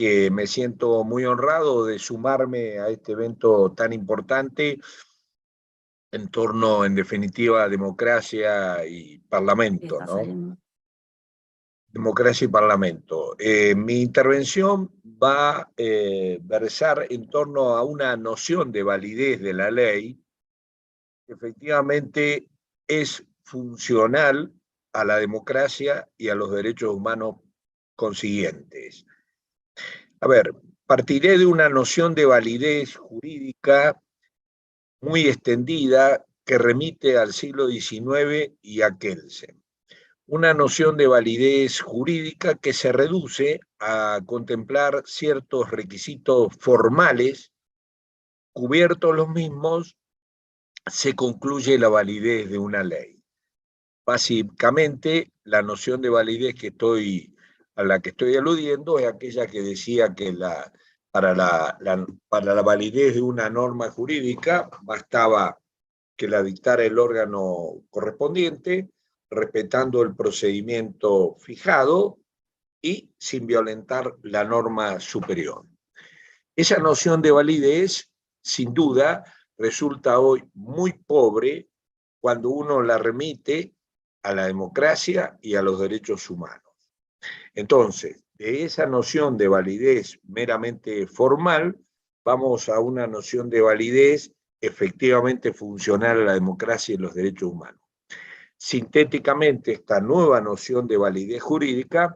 Me siento muy honrado de sumarme a este evento tan importante en torno, en definitiva, a democracia y parlamento, ¿no? Democracia y parlamento. Mi intervención va a versar en torno a una noción de validez de la ley que efectivamente es funcional a la democracia y a los derechos humanos consiguientes. A ver, partiré de una noción de validez jurídica muy extendida que remite al siglo XIX y a Kelsen. Una noción de validez jurídica que se reduce a contemplar ciertos requisitos formales, cubiertos los mismos, se concluye la validez de una ley. Básicamente, la noción de validez a la que estoy aludiendo es aquella que decía que para la validez de una norma jurídica bastaba que la dictara el órgano correspondiente, respetando el procedimiento fijado y sin violentar la norma superior. Esa noción de validez, sin duda, resulta hoy muy pobre cuando uno la remite a la democracia y a los derechos humanos. Entonces, de esa noción de validez meramente formal, vamos a una noción de validez efectivamente funcional a la democracia y los derechos humanos. Sintéticamente, esta nueva noción de validez jurídica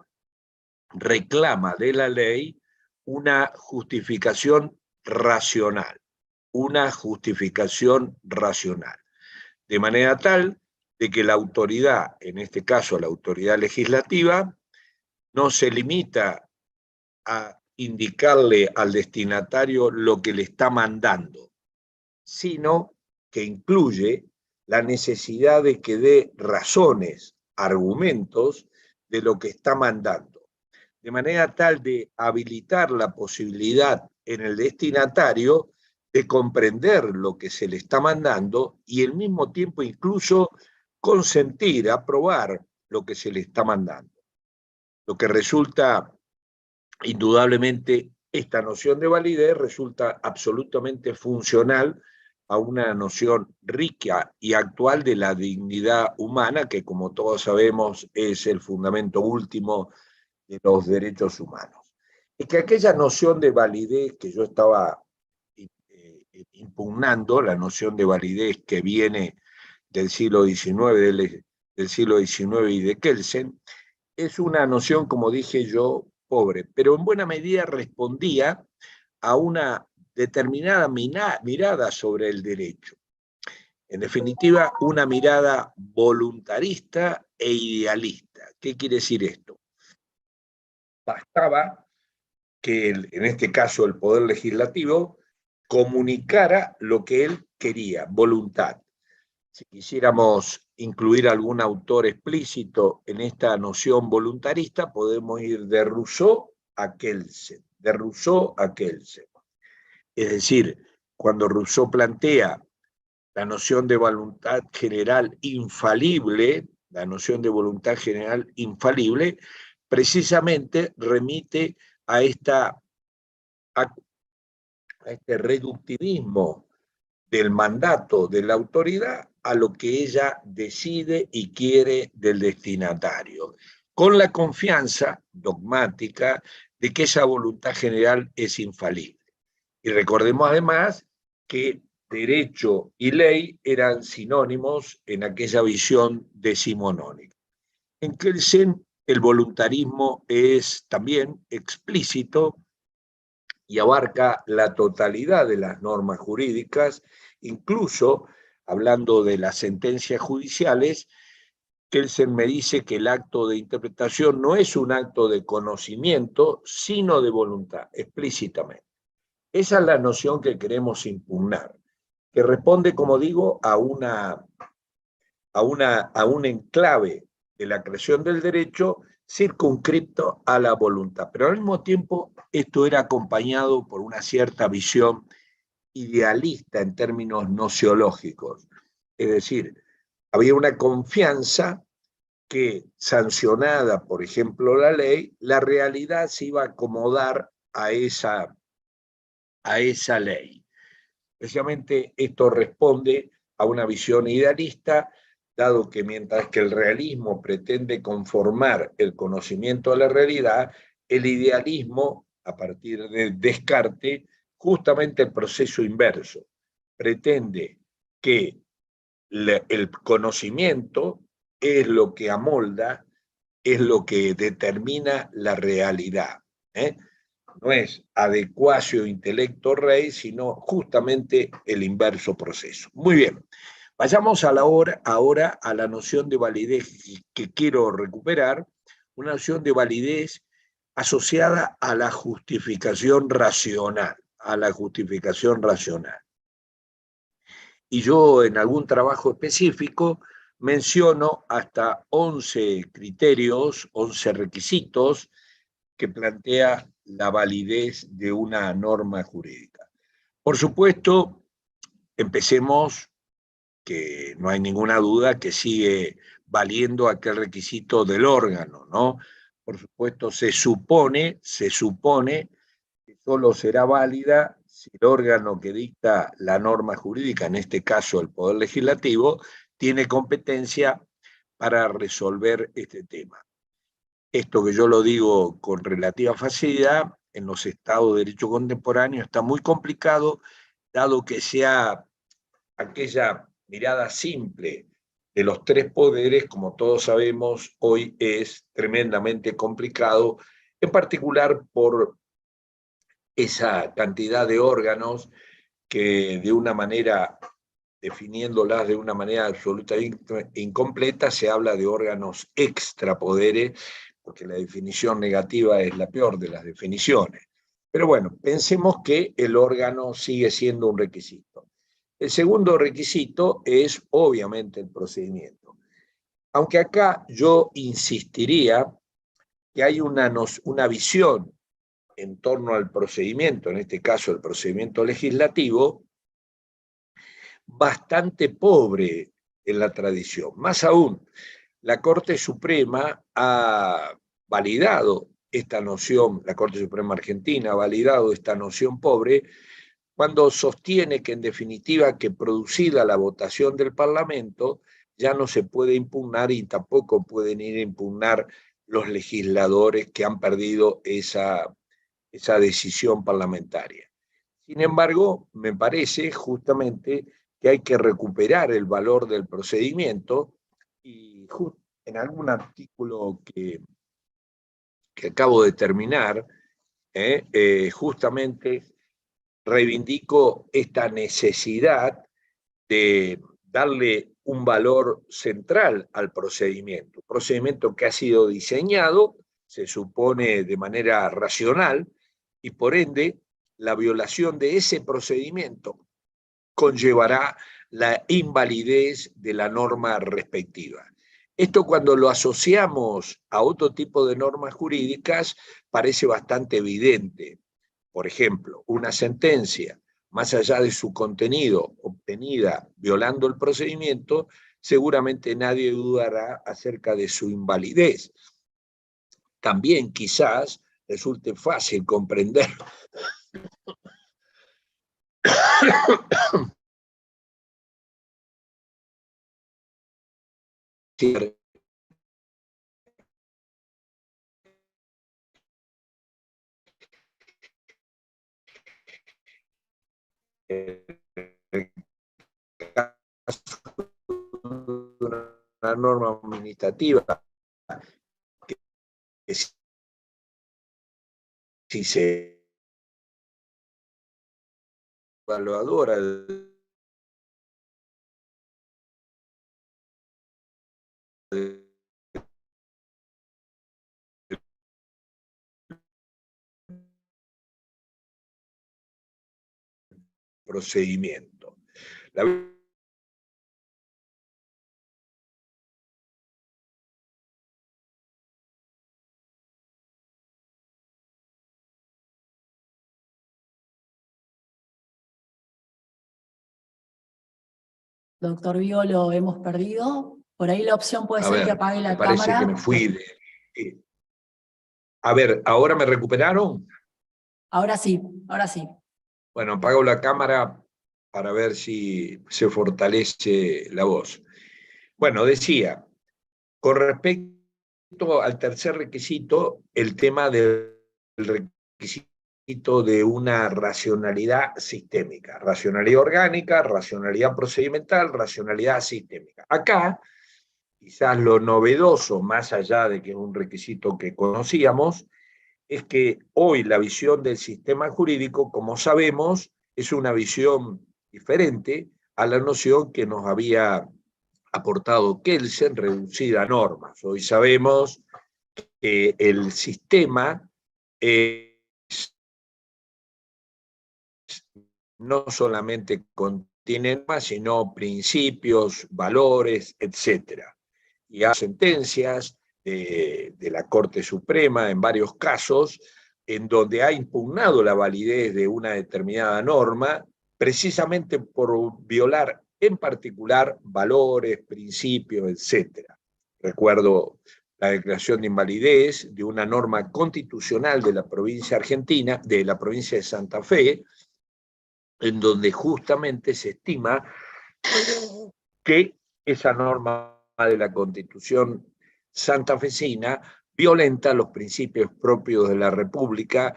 reclama de la ley una justificación racional, de manera tal de que la autoridad, en este caso la autoridad legislativa, no se limita a indicarle al destinatario lo que le está mandando, sino que incluye la necesidad de que dé razones, argumentos de lo que está mandando, de manera tal de habilitar la posibilidad en el destinatario de comprender lo que se le está mandando y al mismo tiempo incluso consentir, aprobar lo que se le está mandando. Lo que resulta, indudablemente, esta noción de validez resulta absolutamente funcional a una noción rica y actual de la dignidad humana, que como todos sabemos es el fundamento último de los derechos humanos. Es que aquella noción de validez que yo estaba impugnando, la noción de validez que viene del siglo XIX, del siglo XIX y de Kelsen, es una noción, como dije yo, pobre, pero en buena medida respondía a una determinada mirada sobre el derecho. En definitiva, una mirada voluntarista e idealista. ¿Qué quiere decir esto? Bastaba que, en este caso, el Poder Legislativo comunicara lo que él quería, voluntad. Si quisiéramos incluir algún autor explícito en esta noción voluntarista, podemos ir de Rousseau a Kelsen. Es decir, cuando Rousseau plantea la noción de voluntad general infalible, precisamente remite a este reductivismo del mandato de la autoridad a lo que ella decide y quiere del destinatario, con la confianza dogmática de que esa voluntad general es infalible. Y recordemos además que derecho y ley eran sinónimos en aquella visión decimonónica. En Kelsen, el voluntarismo es también explícito y abarca la totalidad de las normas jurídicas, incluso hablando de las sentencias judiciales. Kelsen me dice que el acto de interpretación no es un acto de conocimiento, sino de voluntad, explícitamente. Esa es la noción que queremos impugnar, que responde, como digo, a un enclave de la creación del derecho circunscripto a la voluntad. Pero al mismo tiempo, esto era acompañado por una cierta visión idealista en términos nociológicos. Es decir, había una confianza que, sancionada, por ejemplo, la ley, la realidad se iba a acomodar a esa ley. Precisamente esto responde a una visión idealista, dado que mientras que el realismo pretende conformar el conocimiento a la realidad, el idealismo, a partir de Descartes, justamente el proceso inverso, pretende que el conocimiento es lo que amolda, es lo que determina la realidad. No es adecuatio intelecto rei, sino justamente el inverso proceso. Muy bien, vayamos ahora a la noción de validez que quiero recuperar, una noción de validez asociada a la justificación racional, Y yo en algún trabajo específico menciono hasta 11 criterios, 11 requisitos que plantea la validez de una norma jurídica. Por supuesto, empecemos, que no hay ninguna duda que sigue valiendo aquel requisito del órgano, ¿no? Por supuesto, se supone que solo será válida si el órgano que dicta la norma jurídica, en este caso el Poder Legislativo, tiene competencia para resolver este tema. Esto que yo lo digo con relativa facilidad, en los estados de derecho contemporáneo está muy complicado, dado que sea aquella mirada simple de los tres poderes, como todos sabemos, hoy es tremendamente complicado, en particular por esa cantidad de órganos que de una manera, definiéndolas de una manera absolutamente incompleta, se habla de órganos extrapoderes, porque la definición negativa es la peor de las definiciones. Pero bueno, pensemos que el órgano sigue siendo un requisito. El segundo requisito es obviamente el procedimiento. Aunque acá yo insistiría que hay una visión en torno al procedimiento, en este caso el procedimiento legislativo, bastante pobre en la tradición. Más aún, la Corte Suprema ha validado esta noción, la Corte Suprema Argentina ha validado esta noción pobre, cuando sostiene que en definitiva que producida la votación del Parlamento ya no se puede impugnar y tampoco pueden ir a impugnar los legisladores que han perdido esa decisión parlamentaria. Sin embargo, me parece justamente que hay que recuperar el valor del procedimiento y en algún artículo que acabo de terminar, justamente reivindico esta necesidad de darle un valor central al procedimiento. Un procedimiento que ha sido diseñado, se supone de manera racional, y por ende la violación de ese procedimiento conllevará la invalidez de la norma respectiva. Esto, cuando lo asociamos a otro tipo de normas jurídicas, parece bastante evidente. Por ejemplo, una sentencia, más allá de su contenido, obtenida violando el procedimiento, seguramente nadie dudará acerca de su invalidez. También quizás resulte fácil comprender una norma administrativa que si se evaluadora del procedimiento. Doctor Vigo, lo hemos perdido. Por ahí la opción puede ser que apague la parece cámara. Que me fui de... A ver, ¿ahora me recuperaron? Ahora sí, ahora sí. Bueno, apago la cámara para ver si se fortalece la voz. Bueno, decía, con respecto al tercer requisito, el tema del requisito de una racionalidad sistémica, racionalidad orgánica, racionalidad procedimental, racionalidad sistémica. Acá, quizás lo novedoso, más allá de que es un requisito que conocíamos, es que hoy la visión del sistema jurídico, como sabemos, es una visión diferente a la noción que nos había aportado Kelsen, reducida a normas. Hoy sabemos que el sistema no solamente contiene normas, sino principios, valores, etc. Y hay sentencias de la Corte Suprema en varios casos en donde ha impugnado la validez de una determinada norma precisamente por violar en particular valores, principios, etc. Recuerdo la declaración de invalidez de una norma constitucional de la provincia argentina, de la provincia de Santa Fe, en donde justamente se estima que esa norma de la Constitución santafesina violenta los principios propios de la República.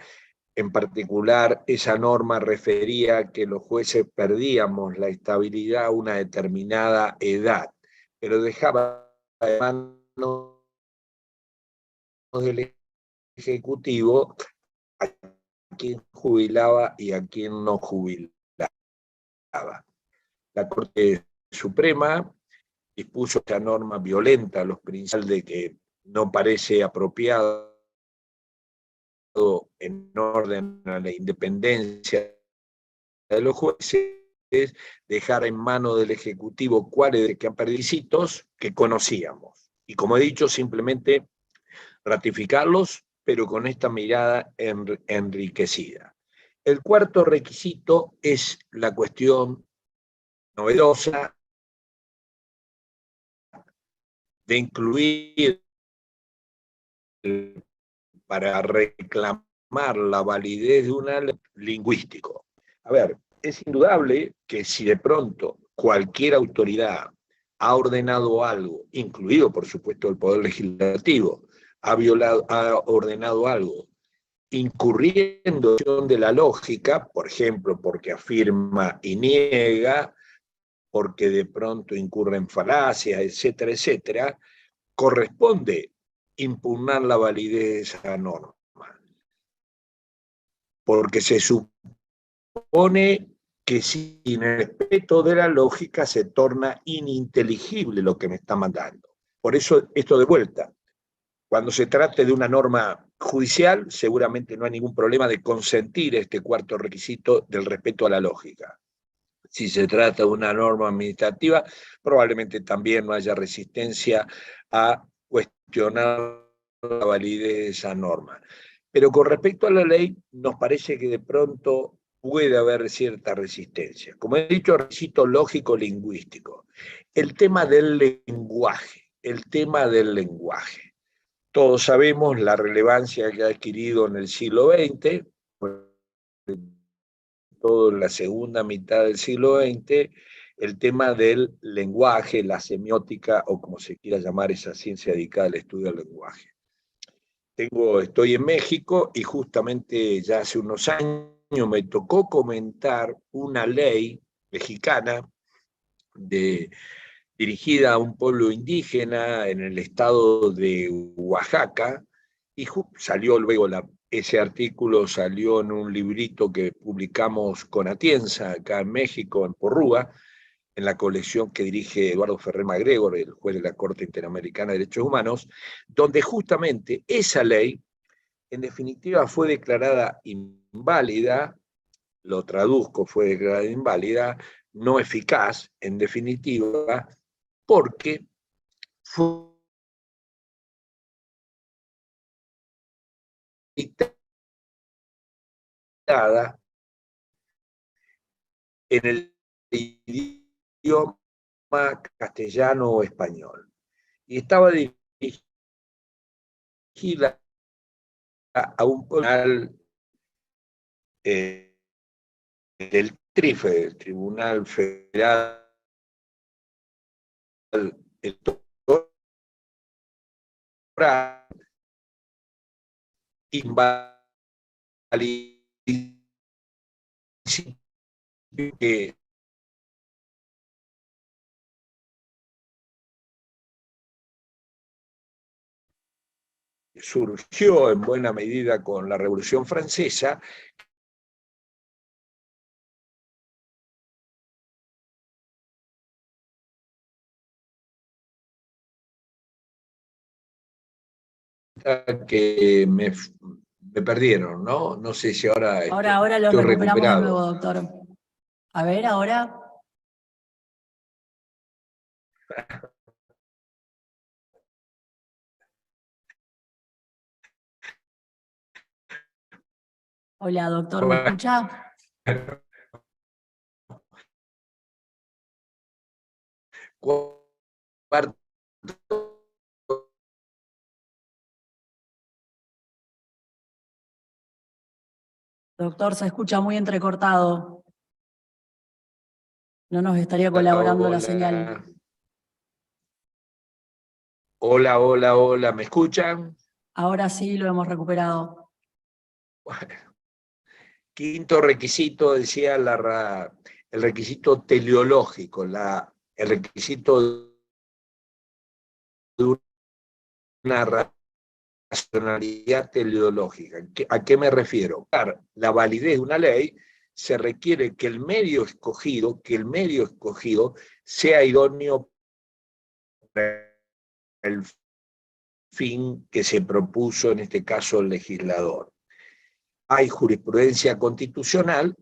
En particular, esa norma refería que los jueces perdíamos la estabilidad a una determinada edad, pero dejaba en manos del Ejecutivo a quien jubilaba y a quien no jubilaba. La Corte Suprema dispuso esa norma violenta, los principios de que no parece apropiado en orden a la independencia de los jueces, dejar en manos del Ejecutivo cuáles que han perdido requisitos que conocíamos. Y como he dicho, simplemente ratificarlos, pero con esta mirada enriquecida. El cuarto requisito es la cuestión novedosa de incluir para reclamar la validez de una ley lingüístico. A ver, es indudable que si de pronto cualquier autoridad ha ordenado algo, incluido por supuesto el Poder Legislativo, ha ordenado algo, incurriendo de la lógica, por ejemplo, porque afirma y niega, porque de pronto incurre en falacias, etcétera, etcétera, corresponde impugnar la validez de esa norma. Porque se supone que sin el respeto de la lógica se torna ininteligible lo que me está mandando. Por eso, esto de vuelta, cuando se trate de una norma judicial, seguramente no hay ningún problema de consentir este cuarto requisito del respeto a la lógica. Si se trata de una norma administrativa, probablemente también no haya resistencia a cuestionar la validez de esa norma. Pero con respecto a la ley, nos parece que de pronto puede haber cierta resistencia. Como he dicho, requisito lógico-lingüístico. El tema del lenguaje, Todos sabemos la relevancia que ha adquirido en el siglo XX, todo en la segunda mitad del siglo XX, el tema del lenguaje, la semiótica, o como se quiera llamar esa ciencia dedicada al estudio del lenguaje. Estoy en México y justamente ya hace unos años me tocó comentar una ley mexicana dirigida a un pueblo indígena en el estado de Oaxaca, y salió luego ese artículo salió en un librito que publicamos con Atienza, acá en México, en Porrúa, en la colección que dirige Eduardo Ferrer MacGregor, el juez de la Corte Interamericana de Derechos Humanos, donde justamente esa ley, en definitiva, fue declarada inválida, lo traduzco, fue declarada inválida, no eficaz, en definitiva, porque fue dictada en el idioma castellano o español. Y estaba dirigida a un pueblo del TRIFE, del Tribunal Federal Electoral, que surgió en buena medida con la Revolución Francesa, que me perdieron, ¿no? No sé si ahora Ahora lo estoy recuperamos de recuperado. nuevo, doctor. A ver, ahora. Hola, doctor, ¿me escucha? Doctor, se escucha muy entrecortado. No nos estaría colaborando la señal. Hola, hola, hola, ¿me escuchan? Ahora sí lo hemos recuperado. Bueno, quinto requisito, decía el requisito teleológico, el requisito de una racionalidad teleológica. ¿A qué me refiero? Para la validez de una ley se requiere que el medio escogido sea idóneo para el fin que se propuso, en este caso, el legislador. Hay jurisprudencia constitucional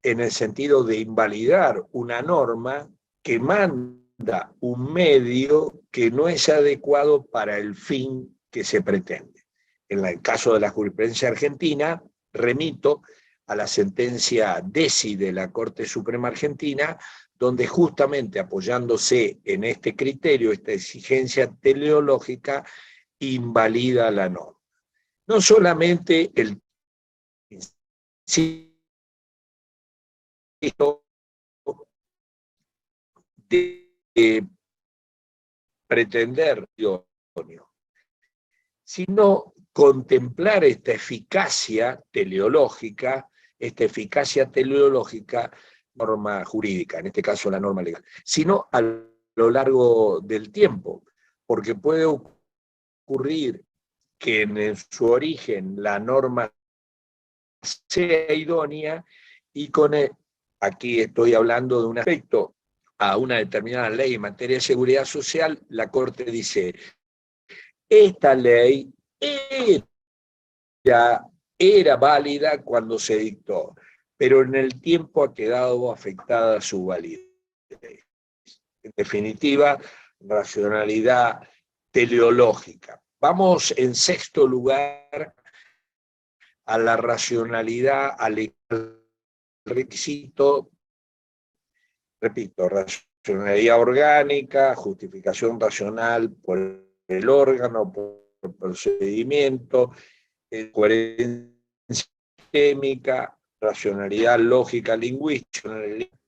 en el sentido de invalidar una norma que manda un medio que no es adecuado para el fin que se pretende. En el caso de la jurisprudencia argentina, remito a la sentencia Desi de la Corte Suprema Argentina, donde justamente apoyándose en este criterio, esta exigencia teleológica, invalida la norma. No solamente el principio de pretender, sino contemplar esta eficacia teleológica, norma jurídica, en este caso la norma legal, sino a lo largo del tiempo, porque puede ocurrir que en su origen la norma sea idónea y aquí estoy hablando de un aspecto a una determinada ley en materia de seguridad social, la Corte dice, esta ley era válida cuando se dictó, pero en el tiempo ha quedado afectada su validez. En definitiva, racionalidad teleológica. Vamos en sexto lugar a la racionalidad, al requisito, repito, racionalidad orgánica, justificación racional por el órgano, por el procedimiento, coherencia sistémica, racionalidad lógica lingüística,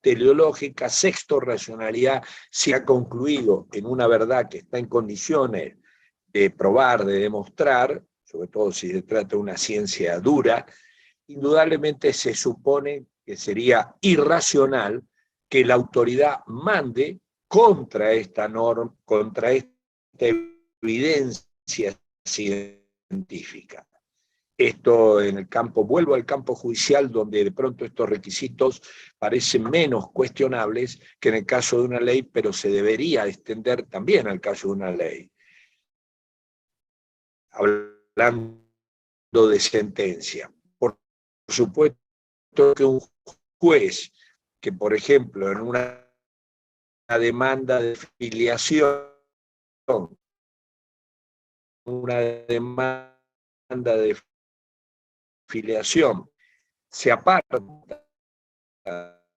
teleológica. Sexto, racionalidad, si ha concluido en una verdad que está en condiciones de probar, de demostrar, sobre todo si se trata de una ciencia dura, indudablemente se supone que sería irracional que la autoridad mande contra esta norma, contra esta evidencia científica. Esto en el campo, vuelvo al campo judicial, donde de pronto estos requisitos parecen menos cuestionables que en el caso de una ley, pero se debería extender también al caso de una ley. Hablando de sentencia. Por supuesto que un juez que, por ejemplo, en una demanda de filiación, se aparta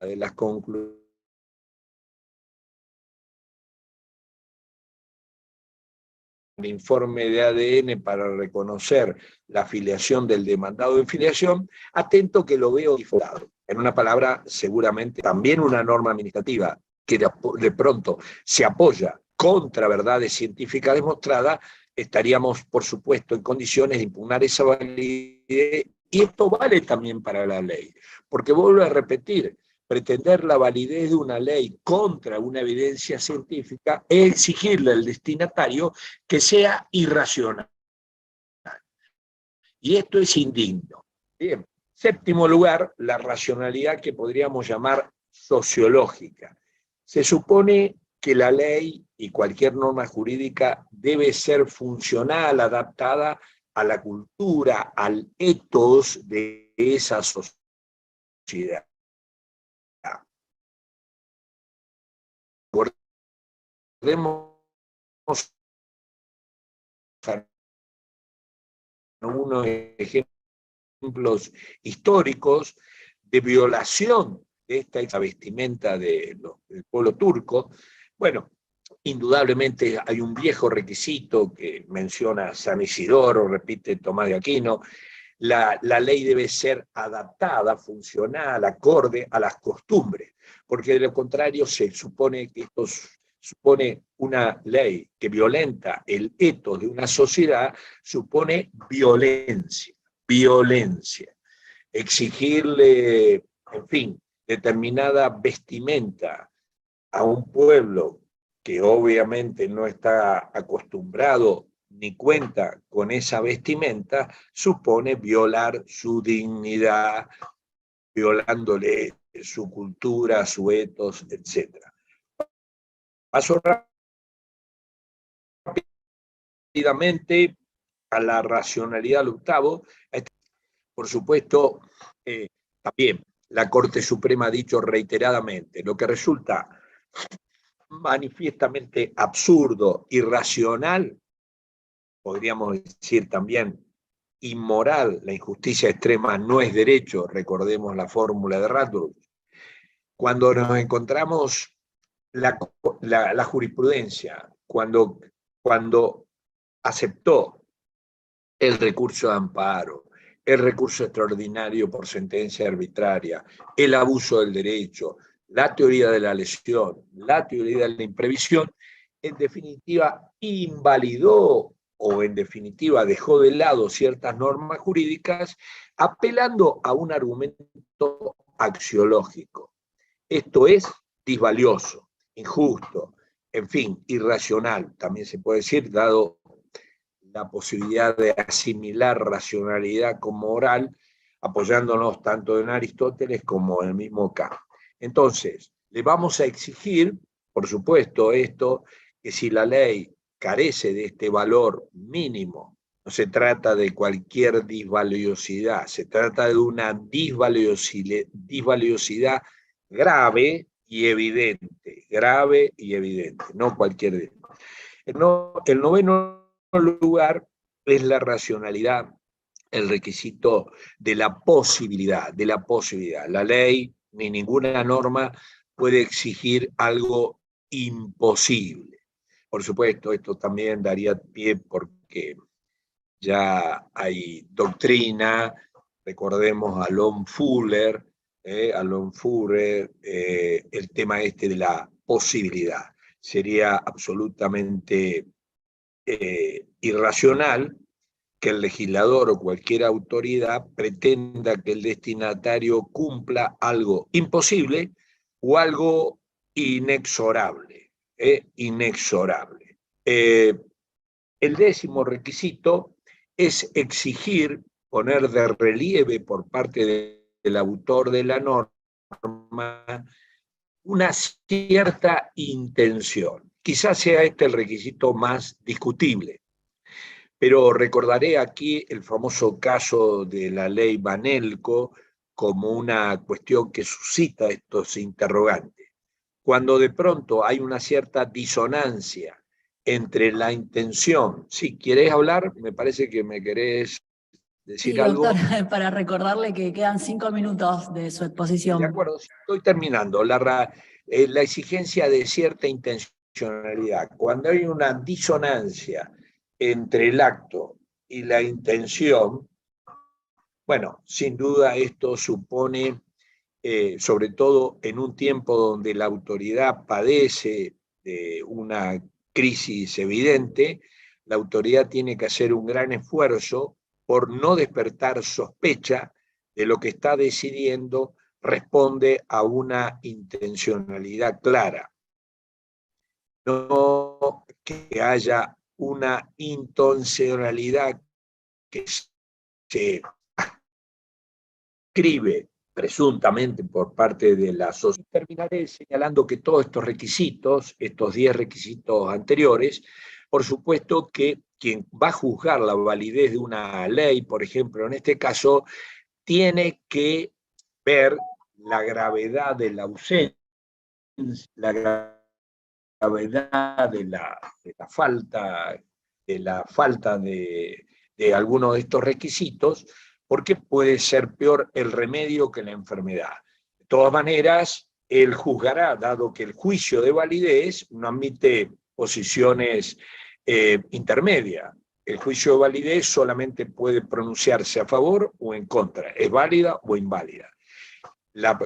de las conclusiones de informe de ADN para reconocer la filiación del demandado en filiación, atento que lo veo difundado. En una palabra, seguramente también una norma administrativa que de pronto se apoya contra verdades científicas demostradas, estaríamos, por supuesto, en condiciones de impugnar esa validez, y esto vale también para la ley, porque vuelvo a repetir, pretender la validez de una ley contra una evidencia científica es exigirle al destinatario que sea irracional. Y esto es indigno. Bien. Séptimo lugar, la racionalidad que podríamos llamar sociológica. Se supone que la ley y cualquier norma jurídica debe ser funcional, adaptada a la cultura, al ethos de esa sociedad. Recordemos unos ejemplos históricos de violación de esta vestimenta del pueblo turco. Bueno, indudablemente hay un viejo requisito que menciona San Isidoro, repite Tomás de Aquino: la ley debe ser adaptada, funcional, acorde a las costumbres, porque de lo contrario se supone que esto supone una ley que violenta el ethos de una sociedad, supone violencia. Exigirle, en fin, determinada vestimenta a un pueblo que obviamente no está acostumbrado ni cuenta con esa vestimenta, supone violar su dignidad, violándole su cultura, su ethos, etc. Paso rápidamente a la racionalidad al octavo. Por supuesto, también la Corte Suprema ha dicho reiteradamente, lo que resulta manifiestamente absurdo, irracional, podríamos decir también inmoral, la injusticia extrema no es derecho, recordemos la fórmula de Radbruch. Cuando nos encontramos la jurisprudencia, cuando aceptó el recurso de amparo, el recurso extraordinario por sentencia arbitraria, el abuso del derecho, la teoría de la lesión, la teoría de la imprevisión, en definitiva invalidó o en definitiva dejó de lado ciertas normas jurídicas, apelando a un argumento axiológico. Esto es disvalioso, injusto, en fin, irracional, también se puede decir, dado la posibilidad de asimilar racionalidad con moral, apoyándonos tanto en Aristóteles como en el mismo Kant. Entonces, le vamos a exigir, por supuesto, esto, que si la ley carece de este valor mínimo, no se trata de cualquier disvaliosidad, se trata de una disvaliosidad grave y evidente, no cualquier. El noveno lugar es la racionalidad, el requisito de la posibilidad. La ley ni ninguna norma puede exigir algo imposible. Por supuesto, esto también daría pie porque ya hay doctrina, recordemos a Lon Fuller, el tema este de la posibilidad. Sería absolutamente irracional que el legislador o cualquier autoridad pretenda que el destinatario cumpla algo imposible o algo inexorable. El décimo requisito es exigir, poner de relieve por parte del autor de la norma una cierta intención. Quizás sea este el requisito más discutible, pero recordaré aquí el famoso caso de la ley Banelco como una cuestión que suscita estos interrogantes. Cuando de pronto hay una cierta disonancia entre la intención. Si querés hablar, me parece que me querés decir algo. Sí, doctor, para recordarle que quedan 5 minutos de su exposición. De acuerdo, estoy terminando. La exigencia de cierta intencionalidad. Cuando hay una disonancia entre el acto y la intención, bueno, sin duda esto supone, sobre todo en un tiempo donde la autoridad padece de una crisis evidente, la autoridad tiene que hacer un gran esfuerzo por no despertar sospecha de lo que está decidiendo responde a una intencionalidad clara. No que haya una intencionalidad que se escribe presuntamente por parte de la sociedad. Terminaré señalando que todos estos requisitos, estos 10 requisitos anteriores, por supuesto que quien va a juzgar la validez de una ley, por ejemplo, en este caso, tiene que ver la gravedad de la ausencia, la gravedad de la falta de alguno de estos requisitos, porque puede ser peor el remedio que la enfermedad. De todas maneras, él juzgará, dado que el juicio de validez no admite posiciones intermedias. El juicio de validez solamente puede pronunciarse a favor o en contra, es válida o inválida. La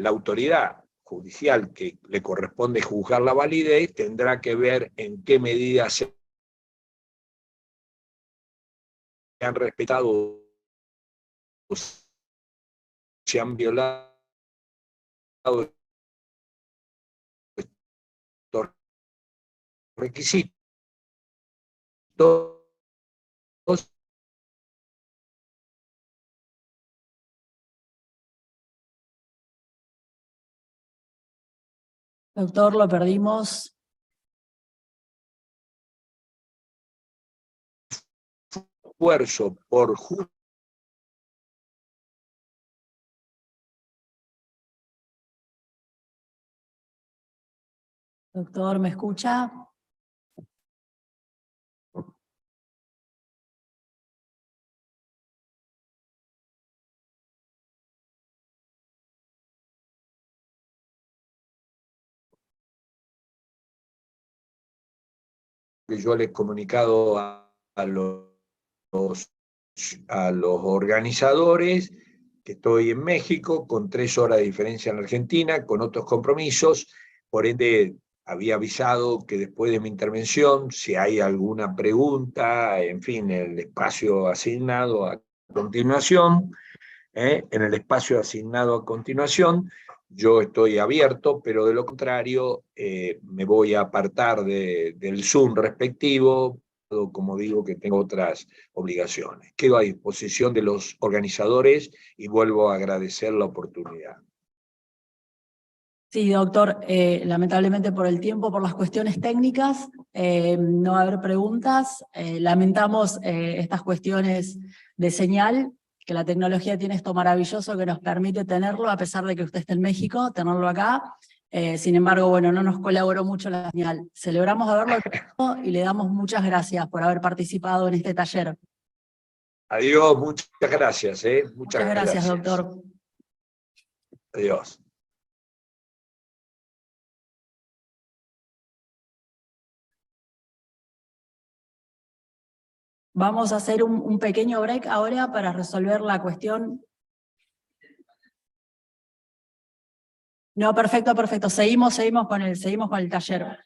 autoridad judicial que le corresponde juzgar la validez tendrá que ver en qué medida se han respetado, se han violado estos requisitos. Doctor, lo perdimos. Esfuerzo por Doctor, ¿me escucha? que yo les he comunicado a los organizadores que estoy en México, con 3 horas de diferencia en Argentina, con otros compromisos, por ende había avisado que después de mi intervención, si hay alguna pregunta, en fin, el espacio asignado a continuación, en el espacio asignado a continuación, yo estoy abierto, pero de lo contrario me voy a apartar del Zoom respectivo, como digo que tengo otras obligaciones. Quedo a disposición de los organizadores y vuelvo a agradecer la oportunidad. Sí, doctor, lamentablemente por el tiempo, por las cuestiones técnicas, no va a haber preguntas. Lamentamos estas cuestiones de señal, que la tecnología tiene esto maravilloso que nos permite tenerlo, a pesar de que usted esté en México, tenerlo acá. Sin embargo, bueno, no nos colaboró mucho la señal. Celebramos haberlo visto y le damos muchas gracias por haber participado en este taller. Adiós, muchas gracias. Muchas gracias, gracias. doctor. Adiós. Vamos a hacer un pequeño break ahora para resolver la cuestión. No, perfecto, perfecto. Seguimos con el taller.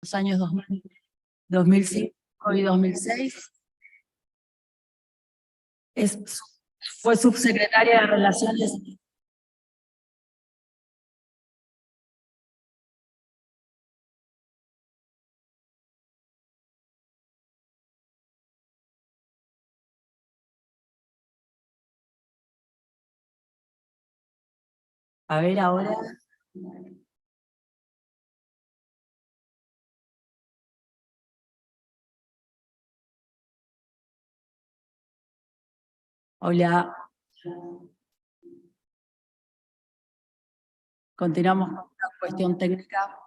los años 2005 y 2006. Fue subsecretaria de Relaciones. A ver ahora. Hola. Continuamos con una cuestión técnica.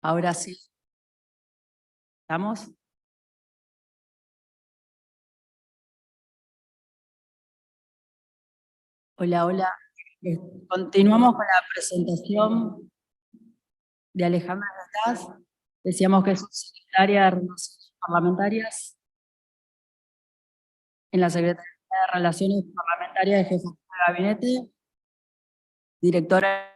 Ahora sí. ¿Estamos? Hola, hola. Continuamos con la presentación de Alejandra Rataz. Decíamos que es secretaria de Relaciones Parlamentarias en la Secretaría de Relaciones Parlamentarias de Jefatura de Gabinete, directora.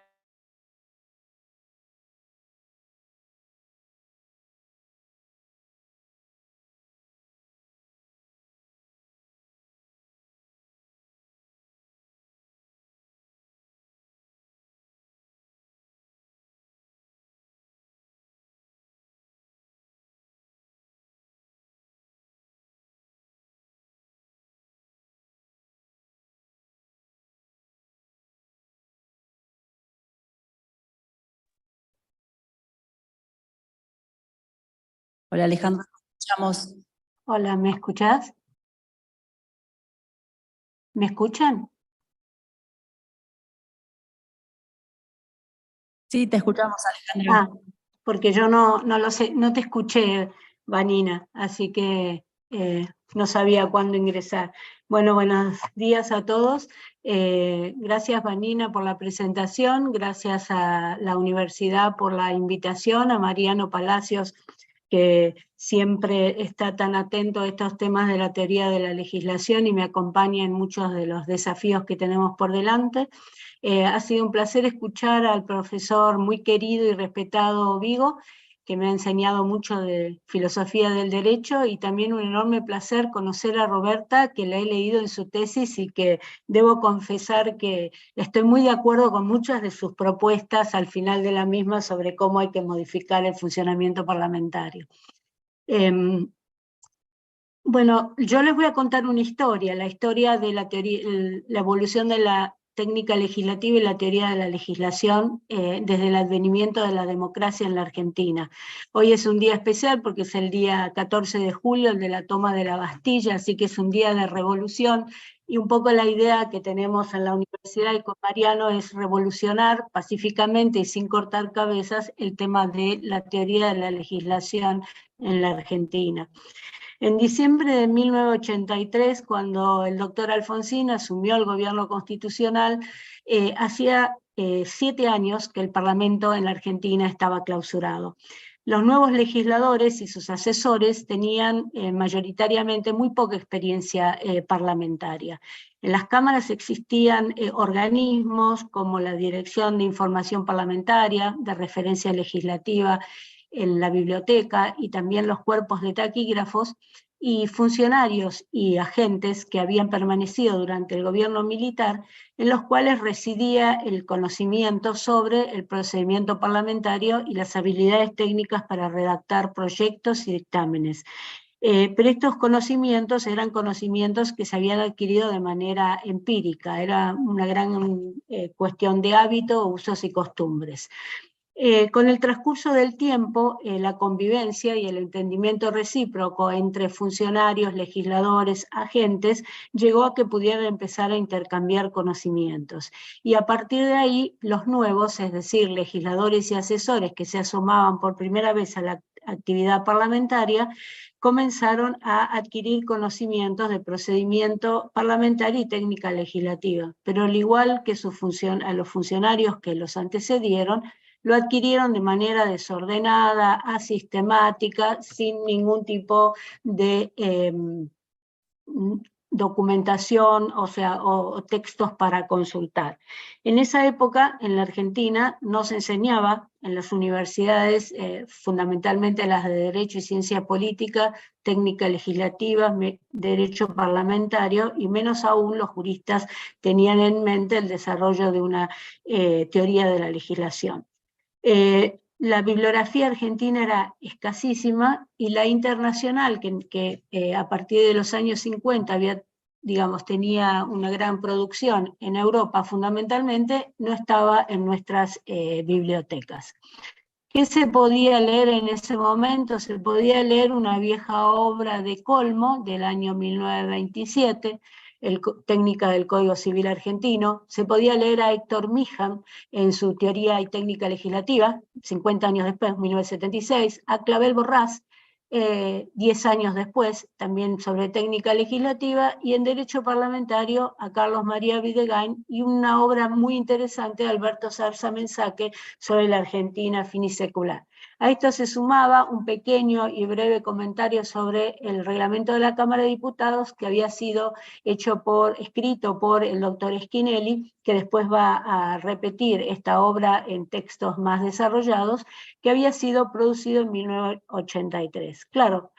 Hola Alejandra, escuchamos. Hola, ¿me escuchás? ¿Me escuchan? Sí, te escuchamos, Alejandra. Porque yo no lo sé, no te escuché, Vanina, así que no sabía cuándo ingresar. Bueno, buenos días a todos. Gracias, Vanina, por la presentación, gracias a la universidad por la invitación, a Mariano Palacios, que siempre está tan atento a estos temas de la teoría de la legislación y me acompaña en muchos de los desafíos que tenemos por delante. Ha sido un placer escuchar al profesor muy querido y respetado Vigo, que me ha enseñado mucho de filosofía del derecho, y también un enorme placer conocer a Roberta, que la he leído en su tesis y que debo confesar que estoy muy de acuerdo con muchas de sus propuestas al final de la misma sobre cómo hay que modificar el funcionamiento parlamentario. Bueno, yo les voy a contar una historia, la historia de la teoría, la evolución de la técnica legislativa y la teoría de la legislación desde el advenimiento de la democracia en la Argentina. Hoy es un día especial porque es el día 14 de julio, el de la toma de la Bastilla, así que es un día de revolución, y un poco la idea que tenemos en la universidad y con Mariano es revolucionar pacíficamente y sin cortar cabezas el tema de la teoría de la legislación en la Argentina. En diciembre de 1983, cuando el doctor Alfonsín asumió el gobierno constitucional, hacía 7 años que el Parlamento en la Argentina estaba clausurado. Los nuevos legisladores y sus asesores tenían mayoritariamente muy poca experiencia parlamentaria. En las cámaras existían organismos como la Dirección de Información Parlamentaria, de Referencia Legislativa en la biblioteca, y también los cuerpos de taquígrafos, y funcionarios y agentes que habían permanecido durante el gobierno militar, en los cuales residía el conocimiento sobre el procedimiento parlamentario y las habilidades técnicas para redactar proyectos y dictámenes. Pero estos conocimientos eran conocimientos que se habían adquirido de manera empírica, era una gran cuestión de hábito, usos y costumbres. Con el transcurso del tiempo, la convivencia y el entendimiento recíproco entre funcionarios, legisladores, agentes, llegó a que pudieran empezar a intercambiar conocimientos. Y a partir de ahí, los nuevos, es decir, legisladores y asesores que se asomaban por primera vez a la actividad parlamentaria, comenzaron a adquirir conocimientos de procedimiento parlamentario y técnica legislativa. Pero al igual que a los funcionarios que los antecedieron, lo adquirieron de manera desordenada, asistemática, sin ningún tipo de documentación, o sea, o textos para consultar. En esa época, en la Argentina, no se enseñaba en las universidades, fundamentalmente las de Derecho y Ciencia Política, Técnica Legislativa, Derecho Parlamentario, y menos aún los juristas tenían en mente el desarrollo de una teoría de la legislación. La bibliografía argentina era escasísima y la internacional, que a partir de los años 50 había, digamos, tenía una gran producción en Europa fundamentalmente, no estaba en nuestras bibliotecas. ¿Qué se podía leer en ese momento? Se podía leer una vieja obra de Colmo del año 1927, Técnica del Código Civil Argentino. Se podía leer a Héctor Meehan en su Teoría y Técnica Legislativa, 50 años después, 1976, a Clavel Borrás, 10 años después, también sobre técnica legislativa, y en Derecho Parlamentario a Carlos María Videgain, y una obra muy interesante de Alberto Zarza Mensaque sobre la Argentina finisecular. A esto se sumaba un pequeño y breve comentario sobre el reglamento de la Cámara de Diputados, que había sido escrito por el doctor Schinnelli, que después va a repetir esta obra en textos más desarrollados, que había sido producido en 1983. Claro,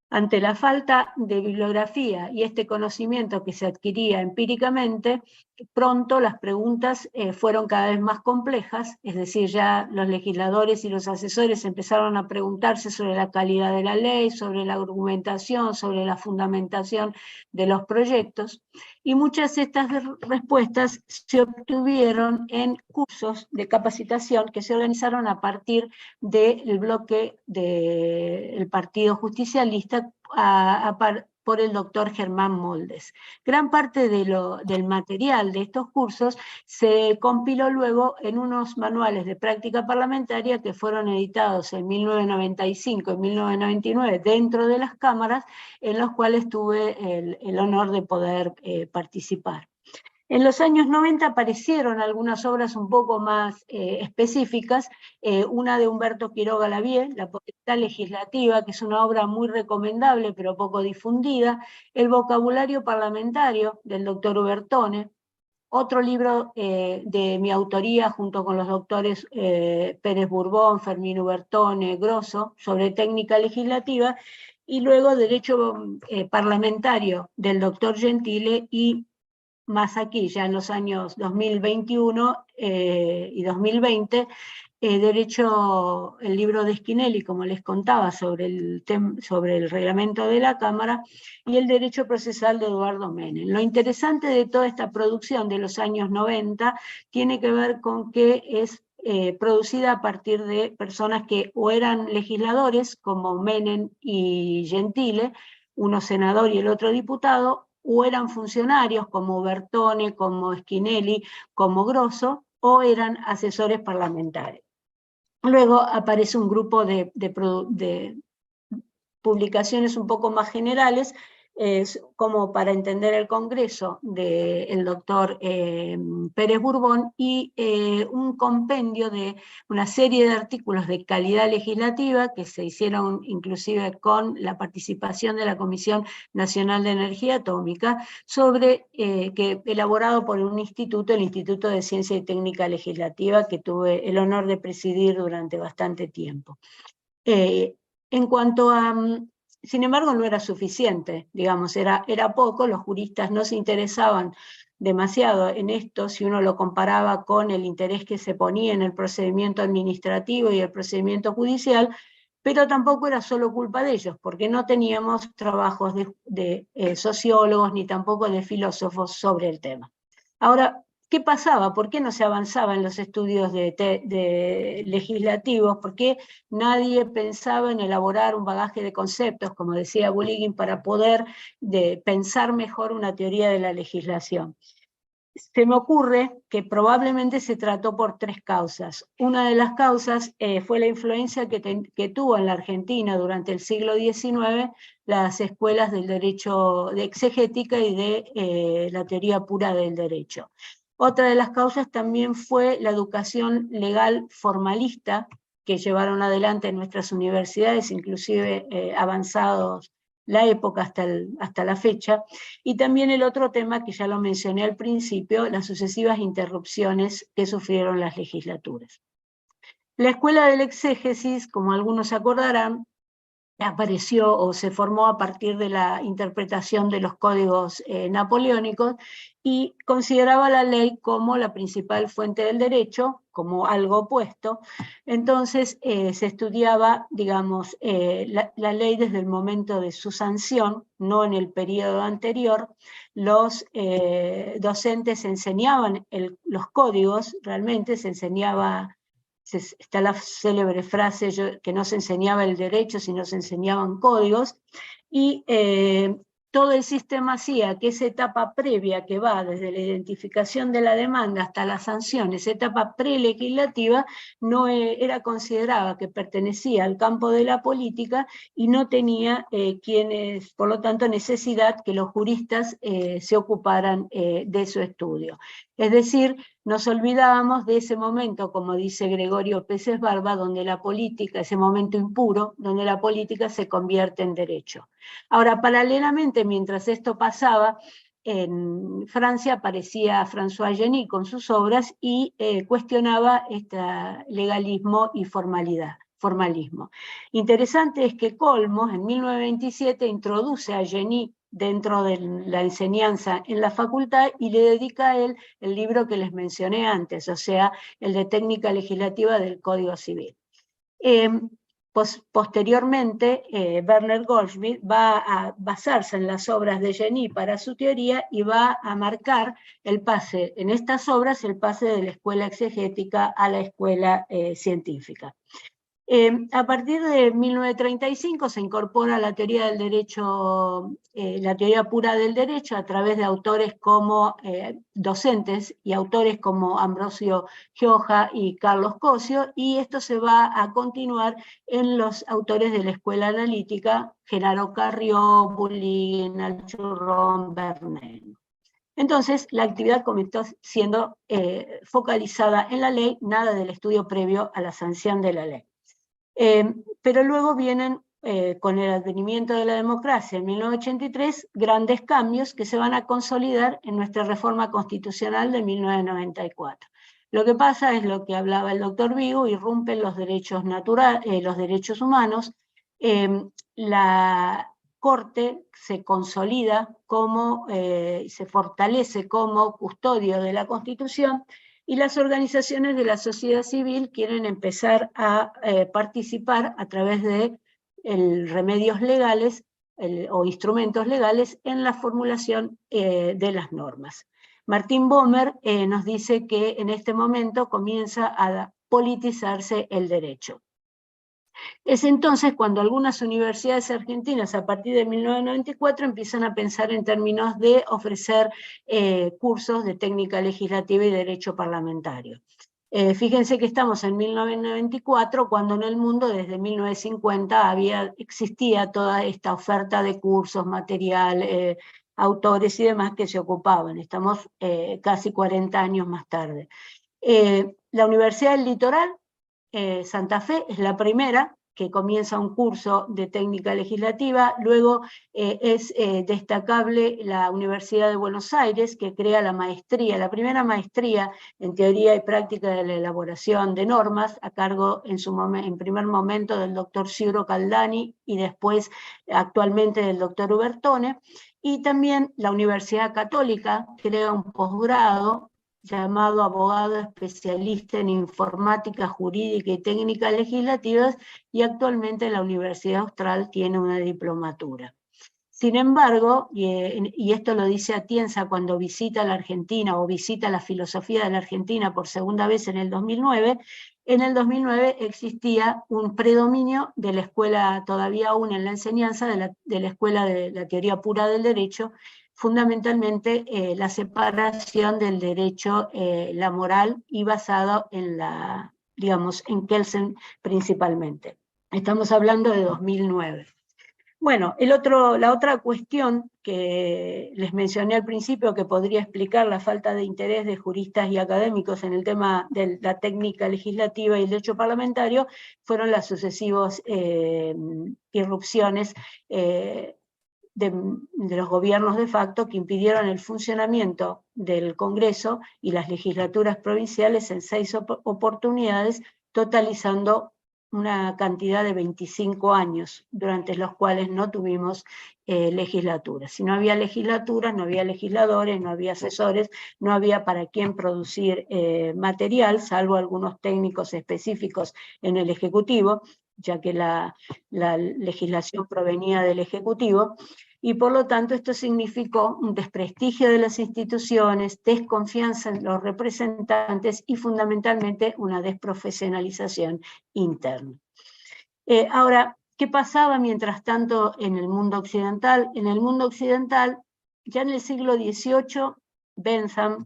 ante la falta de bibliografía y este conocimiento que se adquiría empíricamente, pronto las preguntas fueron cada vez más complejas, es decir, ya los legisladores y los asesores empezaron a preguntarse sobre la calidad de la ley, sobre la argumentación, sobre la fundamentación de los proyectos, y muchas de estas respuestas se obtuvieron en cursos de capacitación que se organizaron a partir del bloque del Partido Justicialista por el doctor Germán Moldes. Gran parte del material de estos cursos se compiló luego en unos manuales de práctica parlamentaria que fueron editados en 1995 y 1999 dentro de las cámaras, en los cuales tuve el honor de poder participar. En los años 90 aparecieron algunas obras un poco más específicas, una de Humberto Quiroga Lavie, La Potestad Legislativa, que es una obra muy recomendable pero poco difundida, El Vocabulario Parlamentario, del doctor Ubertone, otro libro de mi autoría junto con los doctores Pérez Bourbon, Fermín Ubertone, Grosso, sobre técnica legislativa, y luego Derecho Parlamentario, del doctor Gentile, y más aquí, ya en los años 2021 y 2020, el libro de Schinnelli, como les contaba, sobre el reglamento de la Cámara, y el Derecho Procesal de Eduardo Menem. Lo interesante de toda esta producción de los años 90 tiene que ver con que es producida a partir de personas que o eran legisladores, como Menem y Gentile, uno senador y el otro diputado, o eran funcionarios como Bertone, como Schinnelli, como Grosso, o eran asesores parlamentarios. Luego aparece un grupo de publicaciones un poco más generales, como para entender el Congreso del doctor Pérez Bourbon, y un compendio de una serie de artículos de calidad legislativa que se hicieron inclusive con la participación de la Comisión Nacional de Energía Atómica, que elaborado por un instituto, el Instituto de Ciencia y Técnica Legislativa, que tuve el honor de presidir durante bastante tiempo. En cuanto a, sin embargo, no era suficiente, digamos, era poco, los juristas no se interesaban demasiado en esto si uno lo comparaba con el interés que se ponía en el procedimiento administrativo y el procedimiento judicial, pero tampoco era solo culpa de ellos, porque no teníamos trabajos de sociólogos ni tampoco de filósofos sobre el tema. Ahora, ¿qué pasaba? ¿Por qué no se avanzaba en los estudios legislativos? ¿Por qué nadie pensaba en elaborar un bagaje de conceptos, como decía Bulligin, para poder pensar mejor una teoría de la legislación? Se me ocurre que probablemente se trató por tres causas. Una de las causas fue la influencia que tuvo en la Argentina durante el siglo XIX las escuelas del derecho de exegética y de la teoría pura del derecho. Otra de las causas también fue la educación legal formalista que llevaron adelante en nuestras universidades, inclusive avanzados la época hasta la fecha, y también el otro tema que ya lo mencioné al principio, las sucesivas interrupciones que sufrieron las legislaturas. La escuela del exégesis, como algunos acordarán, apareció o se formó a partir de la interpretación de los códigos napoleónicos y consideraba la ley como la principal fuente del derecho, como algo opuesto. Entonces se estudiaba, digamos, la ley desde el momento de su sanción, no en el periodo anterior. Los docentes enseñaban los códigos, realmente se enseñaba. Está la célebre frase que no se enseñaba el derecho, sino se enseñaban códigos, y todo el sistema hacía que esa etapa previa que va desde la identificación de la demanda hasta la sanción, esa etapa prelegislativa, no era considerada que pertenecía al campo de la política y no tenía por lo tanto, necesidad que los juristas se ocuparan de su estudio. Es decir, nos olvidábamos de ese momento, como dice Gregorio Peces Barba, donde la política, ese momento impuro, donde la política se convierte en derecho. Ahora, paralelamente, mientras esto pasaba, en Francia aparecía François Genis con sus obras y cuestionaba este legalismo y formalismo. Interesante es que Colmos, en 1927, introduce a Genis dentro de la enseñanza en la facultad y le dedica a él el libro que les mencioné antes, o sea, el de técnica legislativa del Código Civil. Posteriormente, Werner Goldschmidt va a basarse en las obras de Genis para su teoría y va a marcar el pase, en estas obras, el pase de la escuela exegética a la escuela científica. A partir de 1935 se incorpora la teoría del derecho, la teoría pura del derecho a través de autores como docentes y autores como Ambrosio Gioja y Carlos Cosio, y esto se va a continuar en los autores de la escuela analítica, Genaro Carrió, Bulli, Alchurrón, Bernén. Entonces, la actividad comenzó siendo focalizada en la ley, nada del estudio previo a la sanción de la ley. Pero luego vienen, con el advenimiento de la democracia en 1983, grandes cambios que se van a consolidar en nuestra reforma constitucional de 1994. Lo que pasa es lo que hablaba el doctor Vigo, irrumpen los derechos los derechos humanos, la Corte se consolida como, se fortalece como custodio de la Constitución, y las organizaciones de la sociedad civil quieren empezar a participar a través de remedios legales o instrumentos legales en la formulación de las normas. Martín Bomer nos dice que en este momento comienza a politizarse el derecho. Es entonces cuando algunas universidades argentinas, a partir de 1994, empiezan a pensar en términos de ofrecer cursos de técnica legislativa y derecho parlamentario. Fíjense que estamos en 1994, cuando en el mundo desde 1950 existía toda esta oferta de cursos, material, autores y demás que se ocupaban. Estamos casi 40 años más tarde. La Universidad del Litoral, Santa Fe, es la primera que comienza un curso de técnica legislativa. Luego es destacable la Universidad de Buenos Aires, que crea la maestría, la primera maestría en teoría y práctica de la elaboración de normas, a cargo en primer momento del doctor Ciro Caldani y después actualmente del doctor Ubertone. Y también la Universidad Católica crea un posgrado llamado abogado especialista en informática jurídica y técnicas legislativas, y actualmente la Universidad Austral tiene una diplomatura. Sin embargo, y esto lo dice Atienza cuando visita la Argentina o visita la filosofía de la Argentina por segunda vez en el 2009, en el 2009 existía un predominio de la escuela, todavía aún en la enseñanza, de la escuela de la teoría pura del derecho, fundamentalmente la separación del derecho, la moral, y basado en en Kelsen principalmente. Estamos hablando de 2009. Bueno, la otra cuestión que les mencioné al principio, que podría explicar la falta de interés de juristas y académicos en el tema de la técnica legislativa y el derecho parlamentario, fueron las sucesivas irrupciones de los gobiernos de facto que impidieron el funcionamiento del Congreso y las legislaturas provinciales en 6 oportunidades, totalizando una cantidad de 25 años, durante los cuales no tuvimos legislatura. Si no había legislaturas, no había legisladores, no había asesores, no había para quién producir material, salvo algunos técnicos específicos en el Ejecutivo, ya que la legislación provenía del Ejecutivo, y por lo tanto esto significó un desprestigio de las instituciones, desconfianza en los representantes y fundamentalmente una desprofesionalización interna. Ahora, ¿qué pasaba mientras tanto en el mundo occidental? En el mundo occidental, ya en el siglo XVIII, Bentham,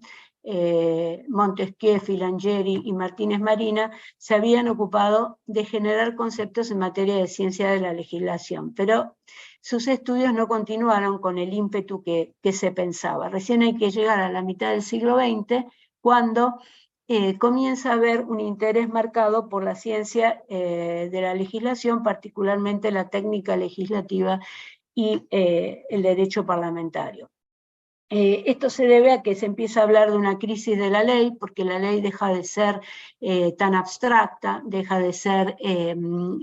Montesquieu, Filangieri y Martínez Marina se habían ocupado de generar conceptos en materia de ciencia de la legislación, pero sus estudios no continuaron con el ímpetu que se pensaba. Recién hay que llegar a la mitad del siglo XX, cuando comienza a haber un interés marcado por la ciencia de la legislación, particularmente la técnica legislativa y el derecho parlamentario. Esto se debe a que se empieza a hablar de una crisis de la ley, porque la ley deja de ser tan abstracta, deja de ser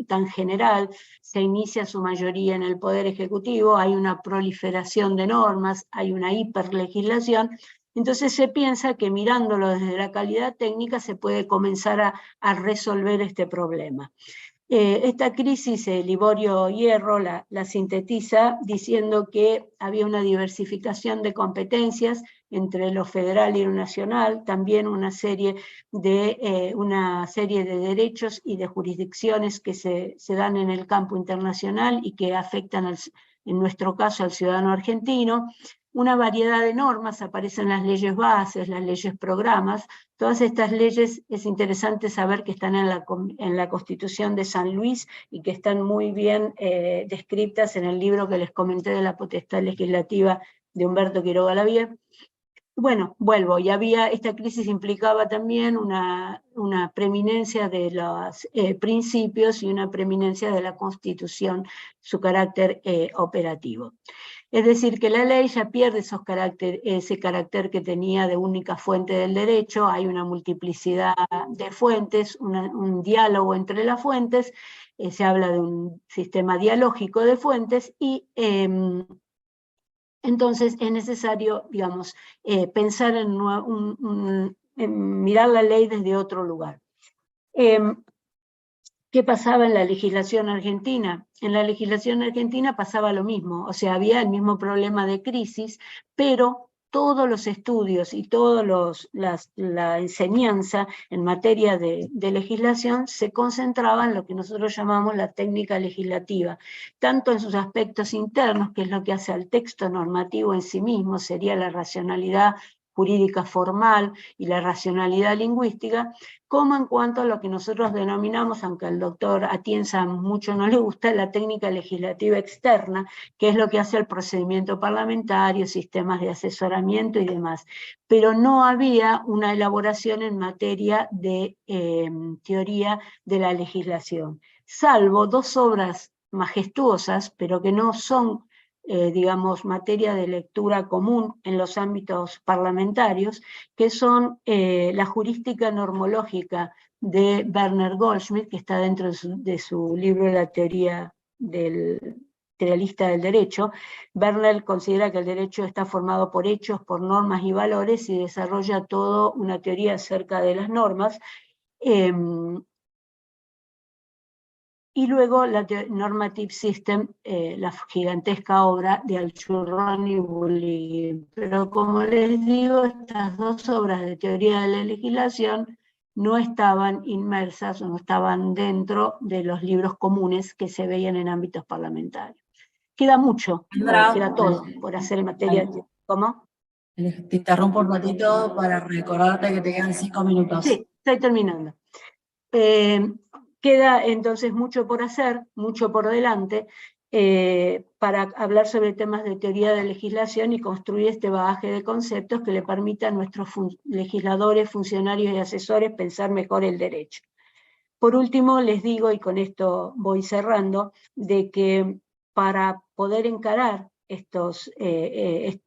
tan general, se inicia su mayoría en el Poder Ejecutivo, hay una proliferación de normas, hay una hiperlegislación. Entonces se piensa que mirándolo desde la calidad técnica se puede comenzar a resolver este problema. Esta crisis, Liborio Hierro la sintetiza diciendo que había una diversificación de competencias entre lo federal y lo nacional, también una serie de derechos y de jurisdicciones que se dan en el campo internacional y que afectan, en nuestro caso, al ciudadano argentino. Una variedad de normas, aparecen las leyes bases, las leyes programas. Todas estas leyes es interesante saber que están en la Constitución de San Luis y que están muy bien descritas en el libro que les comenté de la potestad legislativa de Humberto Quiroga Lavie. Bueno, vuelvo, y esta crisis implicaba también una preeminencia de los principios y una preeminencia de la Constitución, su carácter operativo. Es decir, que la ley ya pierde ese carácter que tenía de única fuente del derecho, hay una multiplicidad de fuentes, un diálogo entre las fuentes, se habla de un sistema dialógico de fuentes y entonces es necesario, digamos, pensar en mirar la ley desde otro lugar. ¿Qué pasaba en la legislación argentina? En la legislación argentina pasaba lo mismo, o sea, había el mismo problema de crisis, pero todos los estudios y toda la enseñanza en materia de legislación se concentraba en lo que nosotros llamamos la técnica legislativa, tanto en sus aspectos internos, que es lo que hace al texto normativo en sí mismo, sería la racionalidad jurídica formal y la racionalidad lingüística, como en cuanto a lo que nosotros denominamos, aunque al doctor Atienza mucho no le gusta, la técnica legislativa externa, que es lo que hace el procedimiento parlamentario, sistemas de asesoramiento y demás. Pero no había una elaboración en materia de teoría de la legislación, salvo 2 obras majestuosas, pero que no son digamos, materia de lectura común en los ámbitos parlamentarios, que son la jurística normológica de Werner Goldschmidt, que está dentro de su libro La teoría materialista del derecho. Werner considera que el derecho está formado por hechos, por normas y valores, y desarrolla toda una teoría acerca de las normas. Y luego la Normative System, la gigantesca obra de Alchurrón y Bulligin. Pero como les digo, estas 2 obras de teoría de la legislación no estaban inmersas o no estaban dentro de los libros comunes que se veían en ámbitos parlamentarios. Queda mucho, queda todo por hacer en materia. ¿Cómo? Te interrumpo un ratito para recordarte que te quedan 5 minutos. Sí, estoy terminando. Queda entonces mucho por hacer, mucho por delante, para hablar sobre temas de teoría de legislación y construir este bagaje de conceptos que le permita a nuestros legisladores, funcionarios y asesores pensar mejor el derecho. Por último, les digo, y con esto voy cerrando, de que para poder encarar este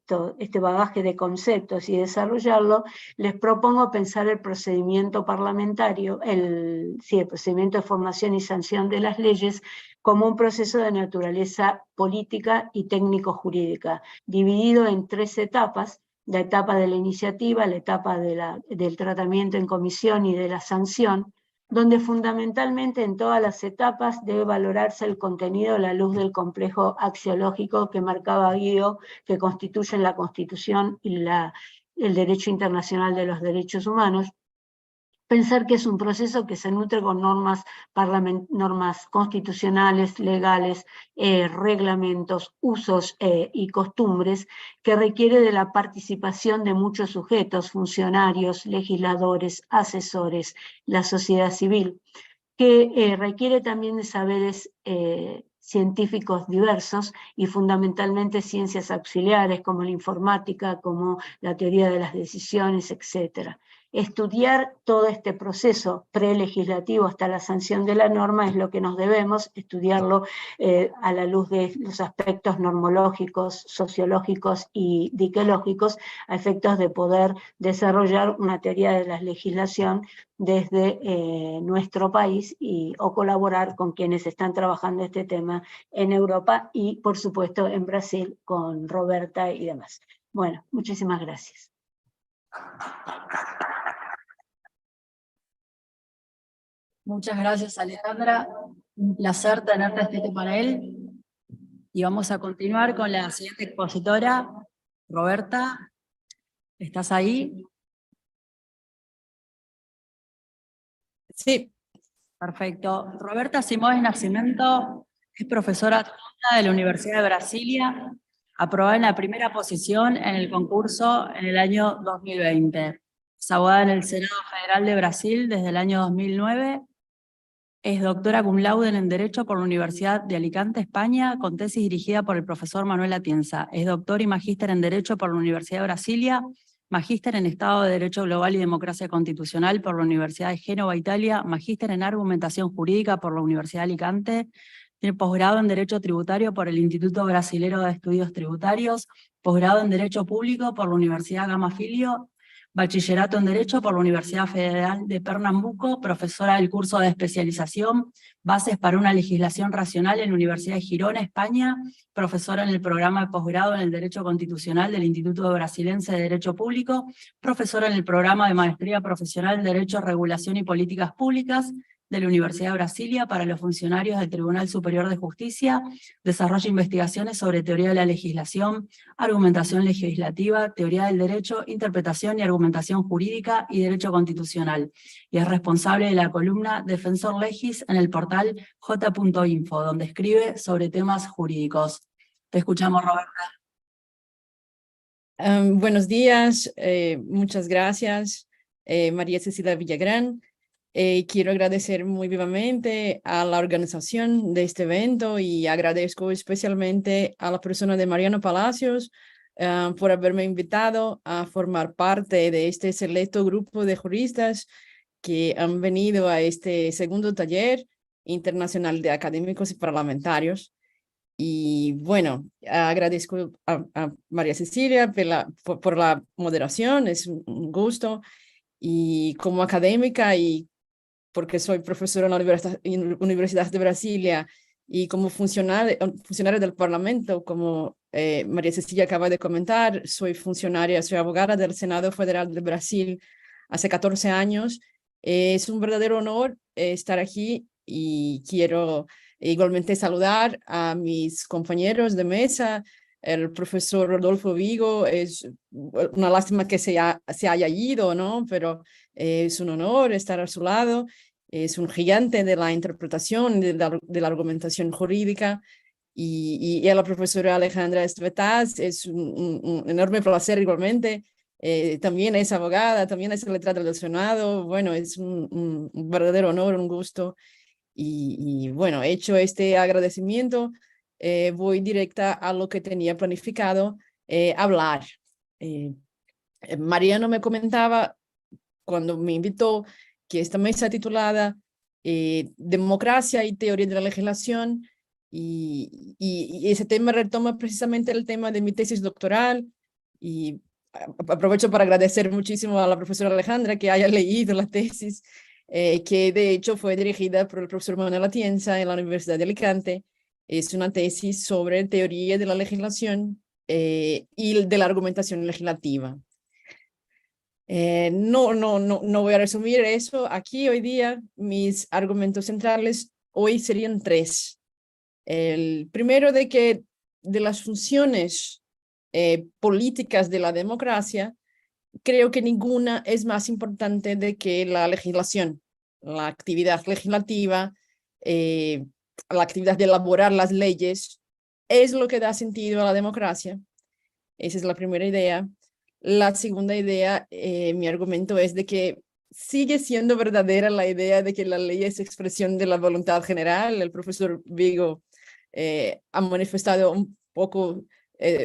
bagaje de conceptos y desarrollarlo, les propongo pensar el procedimiento parlamentario, el procedimiento de formación y sanción de las leyes, como un proceso de naturaleza política y técnico-jurídica, dividido en 3 etapas: la etapa de la iniciativa, la etapa del tratamiento en comisión y de la sanción, donde fundamentalmente en todas las etapas debe valorarse el contenido a la luz del complejo axiológico que marcaba Guido, que constituyen la Constitución y el derecho internacional de los derechos humanos. Pensar que es un proceso que se nutre con normas constitucionales, legales, reglamentos, usos y costumbres, que requiere de la participación de muchos sujetos, funcionarios, legisladores, asesores, la sociedad civil, que requiere también de saberes científicos diversos y fundamentalmente ciencias auxiliares como la informática, como la teoría de las decisiones, etc. Estudiar todo este proceso prelegislativo hasta la sanción de la norma es lo que nos debemos, estudiarlo a la luz de los aspectos normológicos, sociológicos y diquelógicos, a efectos de poder desarrollar una teoría de la legislación desde nuestro país o colaborar con quienes están trabajando este tema en Europa y, por supuesto, en Brasil con Roberta y demás. Bueno, muchísimas gracias. Muchas gracias, Alejandra. Un placer tenerte en este panel. Y vamos a continuar con la siguiente expositora, Roberta. ¿Estás ahí? Sí. Perfecto. Roberta Simões Nascimento es profesora adjunta de la Universidad de Brasilia, aprobada en la primera posición en el concurso en el año 2020. Es abogada en el Senado Federal de Brasil desde el año 2009. Es doctora cum laude en Derecho por la Universidad de Alicante, España, con tesis dirigida por el profesor Manuel Atienza. Es doctor y magíster en Derecho por la Universidad de Brasilia, magíster en Estado de Derecho Global y Democracia Constitucional por la Universidad de Génova, Italia, magíster en Argumentación Jurídica por la Universidad de Alicante, tiene posgrado en Derecho Tributario por el Instituto Brasilero de Estudios Tributarios, posgrado en Derecho Público por la Universidad Gama Filho, bachillerato en Derecho por la Universidad Federal de Pernambuco, profesora del curso de especialización Bases para una legislación racional en la Universidad de Girona, España, profesora en el programa de posgrado en el Derecho Constitucional del Instituto Brasilense de Derecho Público, profesora en el programa de maestría profesional en Derecho, Regulación y Políticas Públicas de la Universidad de Brasilia para los funcionarios del Tribunal Superior de Justicia, desarrolla investigaciones sobre teoría de la legislación, argumentación legislativa, teoría del derecho, interpretación y argumentación jurídica y derecho constitucional, y es responsable de la columna Defensor Legis en el portal j.info, donde escribe sobre temas jurídicos. Te escuchamos, Roberta. Buenos días, muchas gracias, María Cecilia Villagrán. Quiero agradecer muy vivamente a la organización de este evento y agradezco especialmente a la persona de Mariano Palacios por haberme invitado a formar parte de este selecto grupo de juristas que han venido a este segundo taller internacional de académicos y parlamentarios. Y bueno, agradezco a María Cecilia por la moderación, es un gusto. Y como académica y porque soy profesora en la Universidad de Brasilia y como funcionaria del Parlamento, como María Cecilia acaba de comentar, soy abogada del Senado Federal de Brasil hace 14 años. Es un verdadero honor estar aquí y quiero igualmente saludar a mis compañeros de mesa. El profesor Rodolfo Vigo, es una lástima que se haya ido, ¿no? Pero es un honor estar a su lado. Es un gigante de la interpretación, de la argumentación jurídica. Y a la profesora Alejandra Estvetaz, es un enorme placer igualmente. También es abogada, también es letrada del Senado. Bueno, es un verdadero honor, un gusto. Y bueno, hecho este agradecimiento, voy directa a lo que tenía planificado hablar. Mariano me comentaba cuando me invitó que esta mesa titulada Democracia y Teoría de la Legislación Y ese tema retoma precisamente el tema de mi tesis doctoral, y aprovecho para agradecer muchísimo a la profesora Alejandra que haya leído la tesis, que de hecho fue dirigida por el profesor Manuel Atienza en la Universidad de Alicante. Es una tesis sobre teoría de la legislación y de la argumentación legislativa. No voy a resumir eso aquí hoy día. Mis argumentos centrales hoy serían tres. El primero, de las funciones políticas de la democracia, creo que ninguna es más importante de que la legislación, la actividad legislativa, la actividad de elaborar las leyes, es lo que da sentido a la democracia. Esa es la primera idea. La segunda idea, mi argumento es de que sigue siendo verdadera la idea de que la ley es expresión de la voluntad general. El profesor Vigo ha manifestado un poco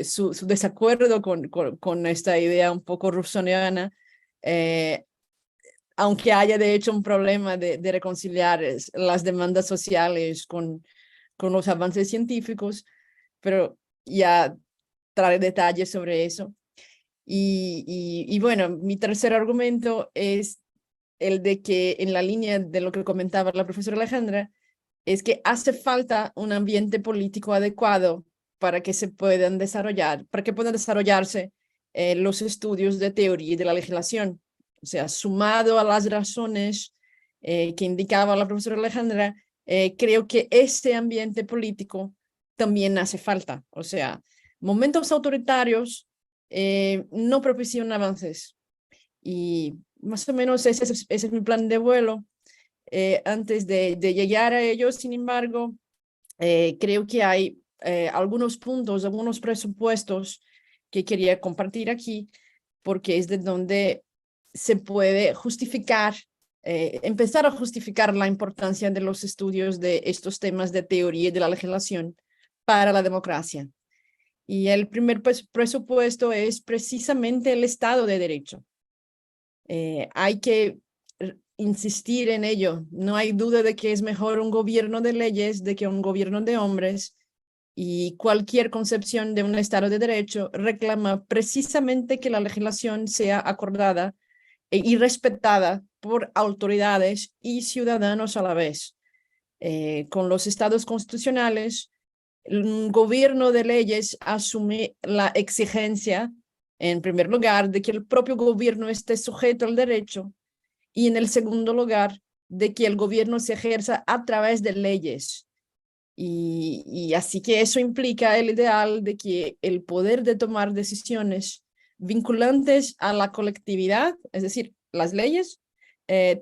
su desacuerdo con esta idea un poco rousseauiana, aunque haya de hecho un problema de reconciliar las demandas sociales con los avances científicos, pero ya trae detalles sobre eso. Y bueno, mi tercer argumento es el de que, en la línea de lo que comentaba la profesora Alejandra, es que hace falta un ambiente político adecuado para que puedan desarrollarse los estudios de teoría y de la legislación. O sea, sumado a las razones que indicaba la profesora Alejandra, creo que este ambiente político también hace falta. O sea, momentos autoritarios no propician avances. Y más o menos ese es mi plan de vuelo. Antes de llegar a ello, sin embargo, creo que hay algunos puntos, algunos presupuestos que quería compartir aquí, porque es de donde se puede justificar, empezar a justificar la importancia de los estudios de estos temas de teoría y de la legislación para la democracia. Y el primer presupuesto es precisamente el Estado de Derecho. Hay que insistir en ello. No hay duda de que es mejor un gobierno de leyes de que un gobierno de hombres, y cualquier concepción de un Estado de Derecho reclama precisamente que la legislación sea acordada y respetada por autoridades y ciudadanos a la vez. Con los estados constitucionales, un gobierno de leyes asume la exigencia, en primer lugar, de que el propio gobierno esté sujeto al derecho, y en el segundo lugar, de que el gobierno se ejerza a través de leyes. Y así que eso implica el ideal de que el poder de tomar decisiones vinculantes a la colectividad, es decir, las leyes,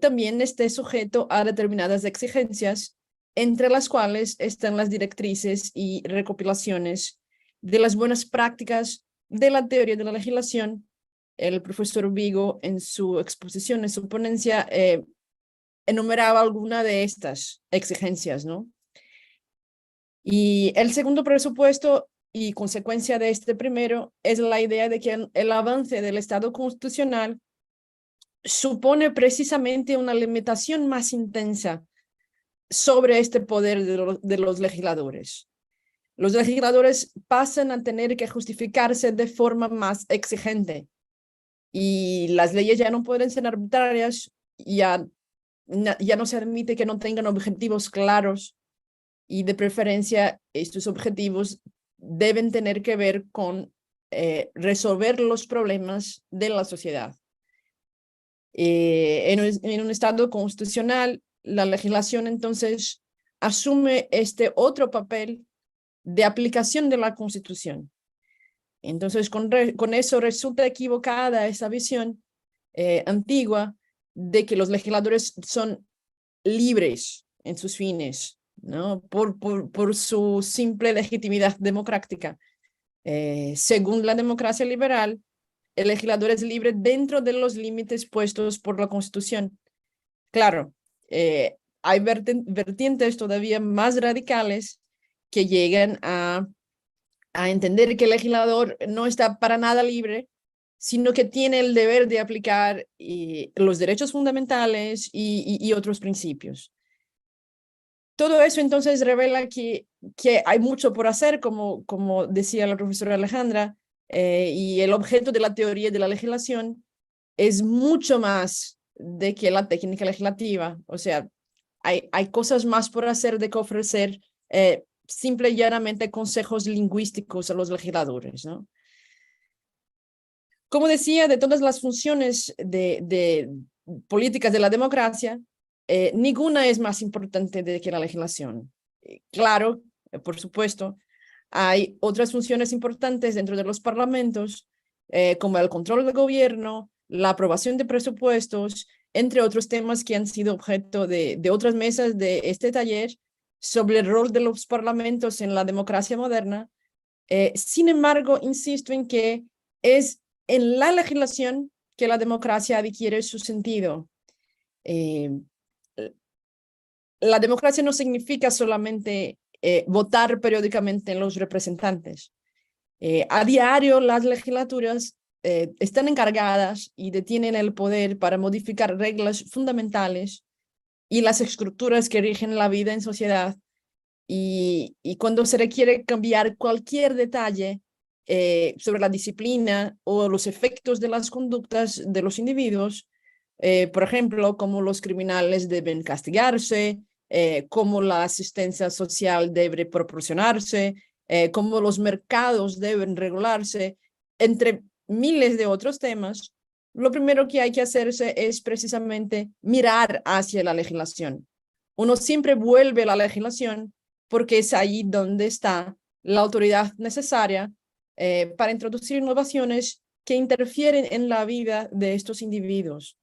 también esté sujeto a determinadas exigencias, entre las cuales están las directrices y recopilaciones de las buenas prácticas de la teoría de la legislación. El profesor Vigo, en su exposición, en su ponencia, enumeraba alguna de estas exigencias, ¿no? Y el segundo presupuesto, y consecuencia de este primero, es la idea de que el avance del Estado constitucional supone precisamente una limitación más intensa sobre este poder de los legisladores. Los legisladores pasan a tener que justificarse de forma más exigente, y las leyes ya no pueden ser arbitrarias, ya no se admite que no tengan objetivos claros, y de preferencia estos objetivos deben tener que ver con resolver los problemas de la sociedad. En un Estado constitucional, la legislación entonces asume este otro papel de aplicación de la Constitución. Entonces, con eso resulta equivocada esa visión antigua de que los legisladores son libres en sus fines, ¿no? Por su simple legitimidad democrática. Según la democracia liberal, el legislador es libre dentro de los límites puestos por la Constitución. Claro, hay vertientes todavía más radicales que llegan a entender que el legislador no está para nada libre, sino que tiene el deber de aplicar los derechos fundamentales y otros principios. todo eso entonces revela que hay mucho por hacer, como decía la profesora Alejandra, y el objeto de la teoría de la legislación es mucho más de que la técnica legislativa. O sea, hay cosas más por hacer de que ofrecer simple y llanamente consejos lingüísticos a los legisladores, ¿no? Como decía, de todas las funciones de políticas de la democracia, ninguna es más importante que la legislación. Claro, por supuesto, hay otras funciones importantes dentro de los parlamentos, como el control del gobierno, la aprobación de presupuestos, entre otros temas que han sido objeto de otras mesas de este taller sobre el rol de los parlamentos en la democracia moderna. Sin embargo, insisto en que es en la legislación que la democracia adquiere su sentido. La democracia no significa solamente votar periódicamente en los representantes. A diario las legislaturas están encargadas y detienen el poder para modificar reglas fundamentales y las estructuras que rigen la vida en sociedad. Y cuando se requiere cambiar cualquier detalle sobre la disciplina o los efectos de las conductas de los individuos, por ejemplo, cómo los criminales deben castigarse, cómo la asistencia social debe proporcionarse, cómo los mercados deben regularse, entre miles de otros temas, lo primero que hay que hacerse es precisamente mirar hacia la legislación. Uno siempre vuelve a la legislación porque es ahí donde está la autoridad necesaria para introducir innovaciones que interfieren en la vida de estos individuos.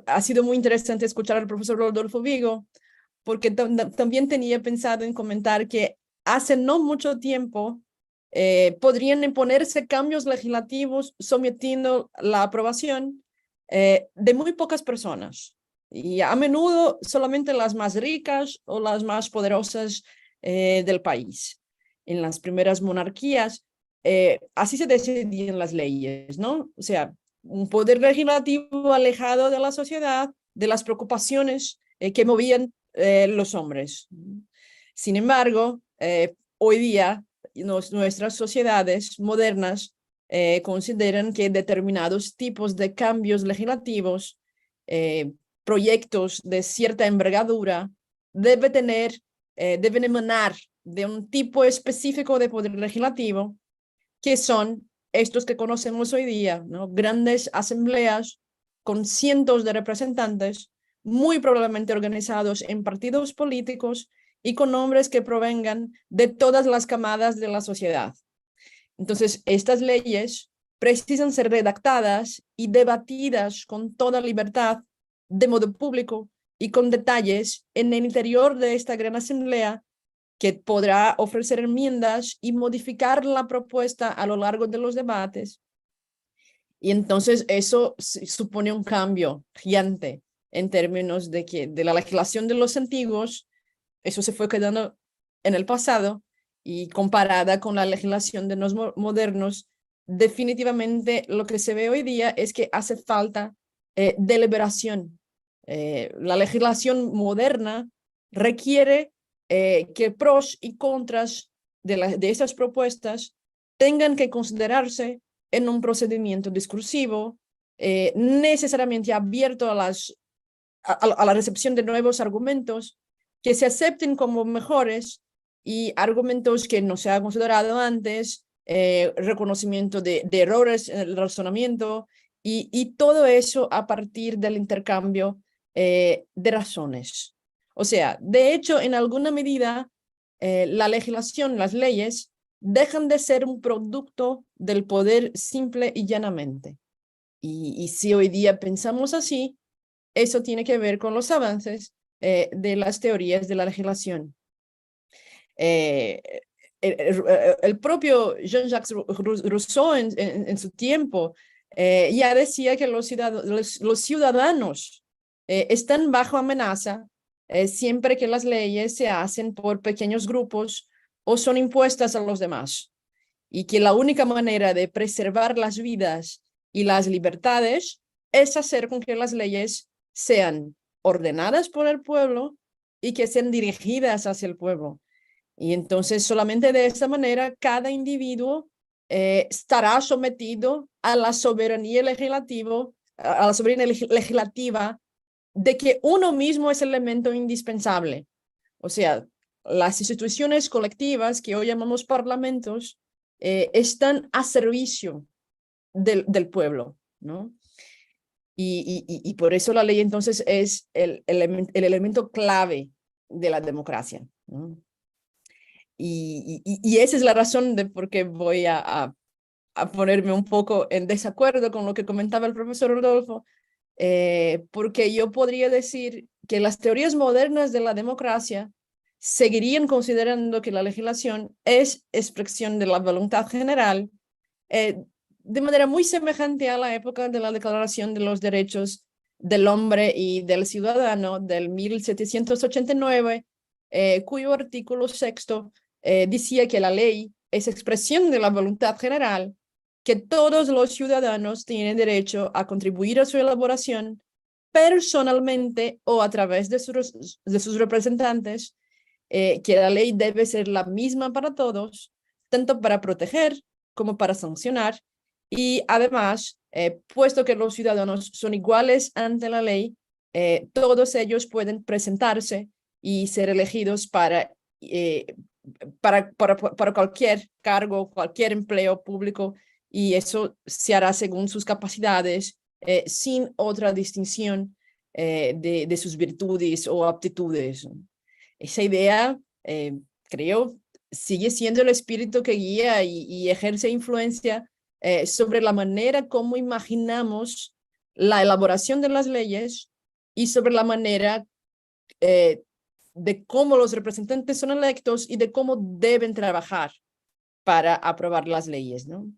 Ha sido muy interesante escuchar al profesor Rodolfo Vigo, porque también tenía pensado en comentar que hace no mucho tiempo podrían imponerse cambios legislativos sometiendo la aprobación de muy pocas personas, y a menudo solamente las más ricas o las más poderosas del país. En las primeras monarquías, así se decidían las leyes, ¿no? O sea, un poder legislativo alejado de la sociedad, de las preocupaciones que movían los hombres. Sin embargo, hoy día nuestras sociedades modernas consideran que determinados tipos de cambios legislativos, proyectos de cierta envergadura, deben emanar de un tipo específico de poder legislativo, que son estos que conocemos hoy día, ¿no? Grandes asambleas con cientos de representantes, muy probablemente organizados en partidos políticos y con nombres que provengan de todas las camadas de la sociedad. Entonces, estas leyes precisan ser redactadas y debatidas con toda libertad, de modo público y con detalles en el interior de esta gran asamblea, que podrá ofrecer enmiendas y modificar la propuesta a lo largo de los debates. Y entonces eso supone un cambio gigante en términos de que de la legislación de los antiguos, eso se fue quedando en el pasado, y comparada con la legislación de los modernos, definitivamente lo que se ve hoy día es que hace falta deliberación. La legislación moderna requiere que pros y contras de esas propuestas tengan que considerarse en un procedimiento discursivo, necesariamente abierto a la recepción de nuevos argumentos que se acepten como mejores y argumentos que no se han considerado antes, reconocimiento de errores en el razonamiento y todo eso a partir del intercambio de razones. O sea, de hecho, en alguna medida, la legislación, las leyes, dejan de ser un producto del poder simple y llanamente. Y si hoy día pensamos así, eso tiene que ver con los avances de las teorías de la legislación. El propio Jean-Jacques Rousseau en su tiempo ya decía que los ciudadanos están bajo amenaza siempre que las leyes se hacen por pequeños grupos o son impuestas a los demás, y que la única manera de preservar las vidas y las libertades es hacer con que las leyes sean ordenadas por el pueblo y que sean dirigidas hacia el pueblo. Y entonces solamente de esta manera cada individuo estará sometido a la soberanía legislativa de que uno mismo es el elemento indispensable. O sea, las instituciones colectivas que hoy llamamos parlamentos están a servicio del pueblo, ¿no? Y por eso la ley entonces es el elemento clave de la democracia, ¿no? Y esa es la razón de por qué voy a ponerme un poco en desacuerdo con lo que comentaba el profesor Rodolfo, porque yo podría decir que las teorías modernas de la democracia seguirían considerando que la legislación es expresión de la voluntad general, de manera muy semejante a la época de la Declaración de los Derechos del Hombre y del Ciudadano del 1789, cuyo artículo 6 decía que la ley es expresión de la voluntad general, que todos los ciudadanos tienen derecho a contribuir a su elaboración personalmente o a través de sus representantes, que la ley debe ser la misma para todos, tanto para proteger como para sancionar, y además, puesto que los ciudadanos son iguales ante la ley, todos ellos pueden presentarse y ser elegidos para cualquier cargo, cualquier empleo público, y eso se hará según sus capacidades, sin otra distinción de sus virtudes o aptitudes. Esa idea, creo, sigue siendo el espíritu que guía y ejerce influencia sobre la manera como imaginamos la elaboración de las leyes y sobre la manera de cómo los representantes son electos y de cómo deben trabajar para aprobar las leyes, ¿no?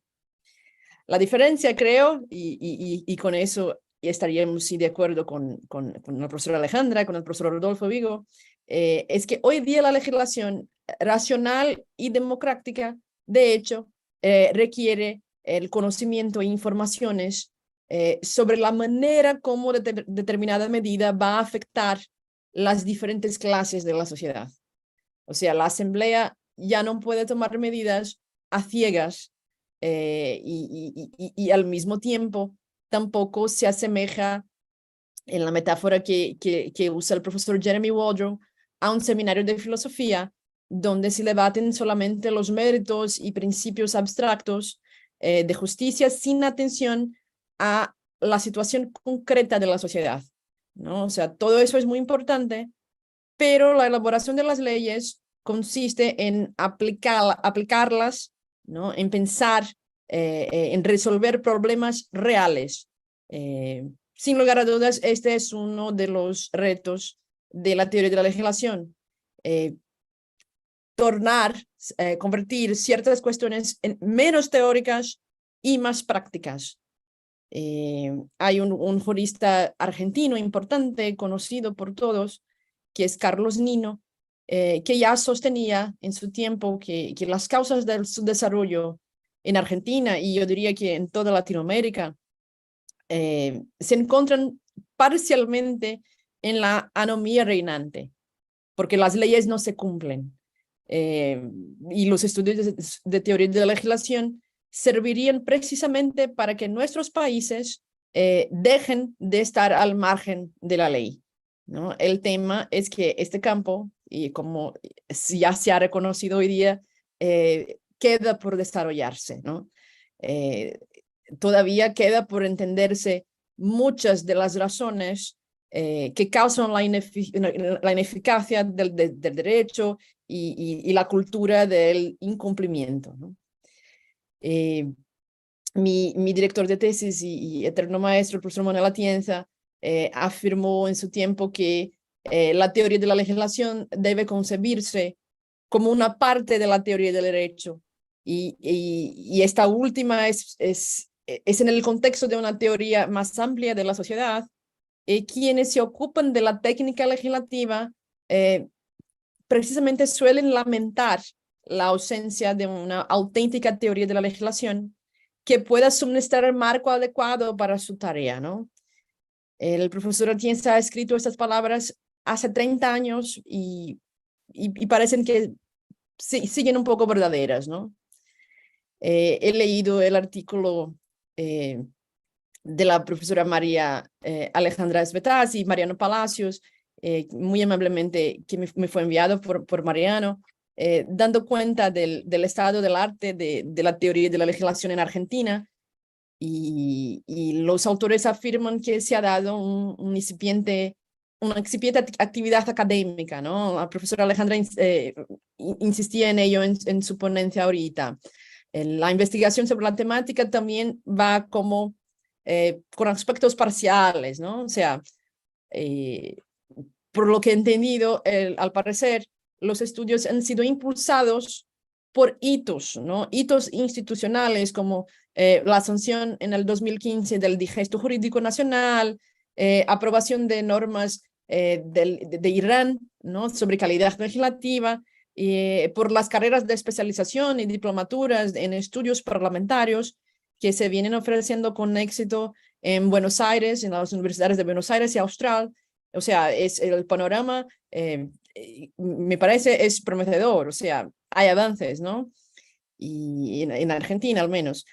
La diferencia, creo, y con eso estaríamos sí de acuerdo con la profesora Alejandra, con el profesor Rodolfo Vigo, es que hoy día la legislación racional y democrática, de hecho, requiere el conocimiento e informaciones sobre la manera como determinada medida va a afectar las diferentes clases de la sociedad. O sea, la asamblea ya no puede tomar medidas a ciegas y al mismo tiempo tampoco se asemeja, en la metáfora que usa el profesor Jeremy Waldron, a un seminario de filosofía donde se debaten solamente los méritos y principios abstractos de justicia sin atención a la situación concreta de la sociedad, ¿no? O sea, todo eso es muy importante, pero la elaboración de las leyes consiste en aplicarlas, ¿no? En pensar, en resolver problemas reales. Sin lugar a dudas, este es uno de los retos de la teoría de la legislación. Convertir ciertas cuestiones en menos teóricas y más prácticas. Hay un jurista argentino importante, conocido por todos, que es Carlos Nino, que ya sostenía en su tiempo que las causas del subdesarrollo en Argentina, y yo diría que en toda Latinoamérica, se encuentran parcialmente en la anomía reinante, porque las leyes no se cumplen. Y los estudios de teoría de la legislación servirían precisamente para que nuestros países dejen de estar al margen de la ley, ¿no? El tema es que este campo, y como ya se ha reconocido hoy día, queda por desarrollarse, ¿no? Todavía queda por entenderse muchas de las razones que causan la ineficacia del derecho y la cultura del incumplimiento, ¿no? Mi director de tesis y eterno maestro, el profesor Manuel Atienza, afirmó en su tiempo que la teoría de la legislación debe concebirse como una parte de la teoría del derecho, y esta última es en el contexto de una teoría más amplia de la sociedad. Quienes se ocupan de la técnica legislativa precisamente suelen lamentar la ausencia de una auténtica teoría de la legislación que pueda suministrar el marco adecuado para su tarea, ¿no? El profesor Atienza ha escrito estas palabras hace 30 años y parecen que siguen un poco verdaderas, ¿no? He leído el artículo de la profesora María Alejandra Svetaz y Mariano Palacios, muy amablemente que me fue enviado por Mariano, dando cuenta del estado del arte de la teoría de la legislación en Argentina, y los autores afirman que se ha dado una incipiente actividad académica, ¿no? La profesora Alejandra insistía en ello en su ponencia ahorita. La investigación sobre la temática también va como con aspectos parciales, ¿no? O sea, por lo que he entendido, al parecer, los estudios han sido impulsados por hitos, ¿no? Hitos institucionales como la sanción en el 2015 del Digesto Jurídico Nacional, aprobación de normas de Irán, ¿no? Sobre calidad legislativa, por las carreras de especialización y diplomaturas en estudios parlamentarios que se vienen ofreciendo con éxito en Buenos Aires, en las universidades de Buenos Aires y Austral. O sea, es el panorama, me parece, es prometedor. O sea, hay avances, ¿no? Y en Argentina al menos.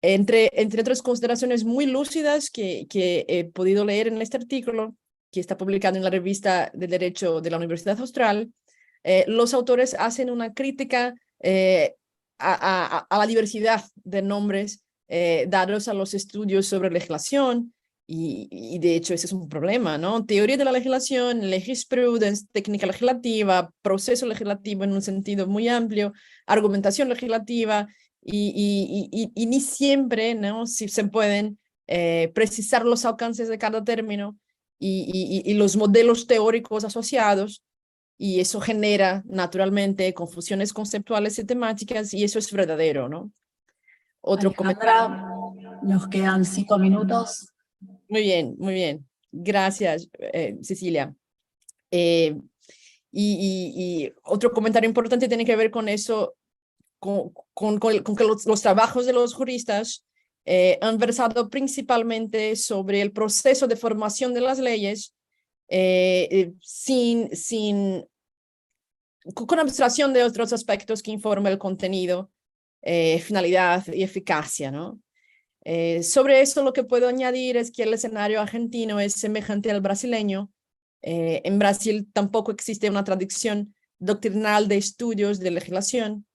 Entre otras consideraciones muy lúcidas que he podido leer en este artículo, que está publicado en la revista de Derecho de la Universidad Austral, los autores hacen una crítica a la diversidad de nombres dados a los estudios sobre legislación, y de hecho ese es un problema, ¿no? Teoría de la legislación, legisprudencia, técnica legislativa, proceso legislativo en un sentido muy amplio, argumentación legislativa, y ni siempre, ¿no? Si se pueden precisar los alcances de cada término y los modelos teóricos asociados, y eso genera naturalmente confusiones conceptuales y temáticas, y eso es verdadero, ¿no? Otro comentario. Alejandra, nos quedan 5 minutos. Muy bien, muy bien. Gracias, Cecilia. Y otro comentario importante tiene que ver con eso, con que los trabajos de los juristas han versado principalmente sobre el proceso de formación de las leyes, con abstracción de otros aspectos que informan el contenido, finalidad y eficacia, ¿no? Sobre eso lo que puedo añadir es que el escenario argentino es semejante al brasileño. En Brasil tampoco existe una tradición doctrinal de estudios de legislación.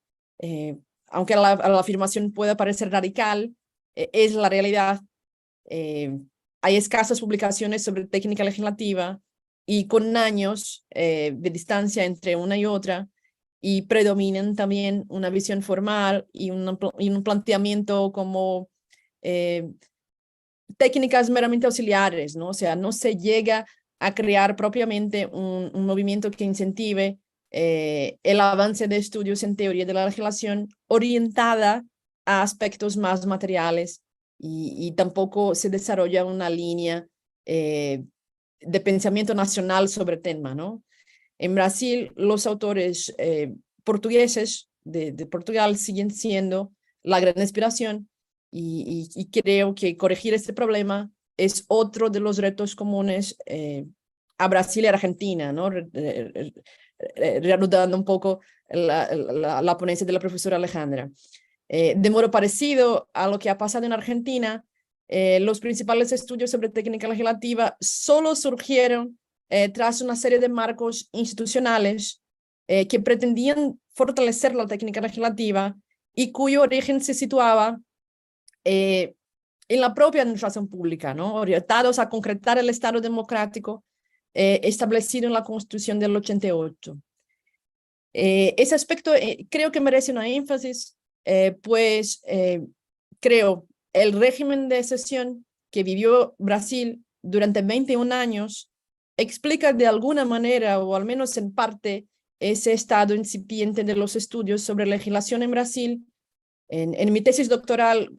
Aunque la afirmación pueda parecer radical, es la realidad. Hay escasas publicaciones sobre técnica legislativa y con años de distancia entre una y otra, y predominan también una visión formal y un planteamiento como técnicas meramente auxiliares, ¿no? O sea, no se llega a crear propiamente un movimiento que incentive el avance de estudios en teoría de la legislación orientada a aspectos más materiales, y tampoco se desarrolla una línea de pensamiento nacional sobre el tema, ¿no? En Brasil, los autores portugueses de Portugal siguen siendo la gran inspiración, y creo que corregir este problema es otro de los retos comunes a Brasil y Argentina, ¿no? Reanudando un poco la ponencia de la profesora Alejandra. De modo parecido a lo que ha pasado en Argentina, los principales estudios sobre técnica legislativa solo surgieron tras una serie de marcos institucionales que pretendían fortalecer la técnica legislativa y cuyo origen se situaba en la propia administración pública, ¿no? Orientados a concretar el Estado democrático establecido en la Constitución del 88. Ese aspecto creo que merece una énfasis, pues creo el régimen de excepción que vivió Brasil durante 21 años explica de alguna manera, o al menos en parte, ese estado incipiente de los estudios sobre legislación en Brasil. En mi tesis doctoral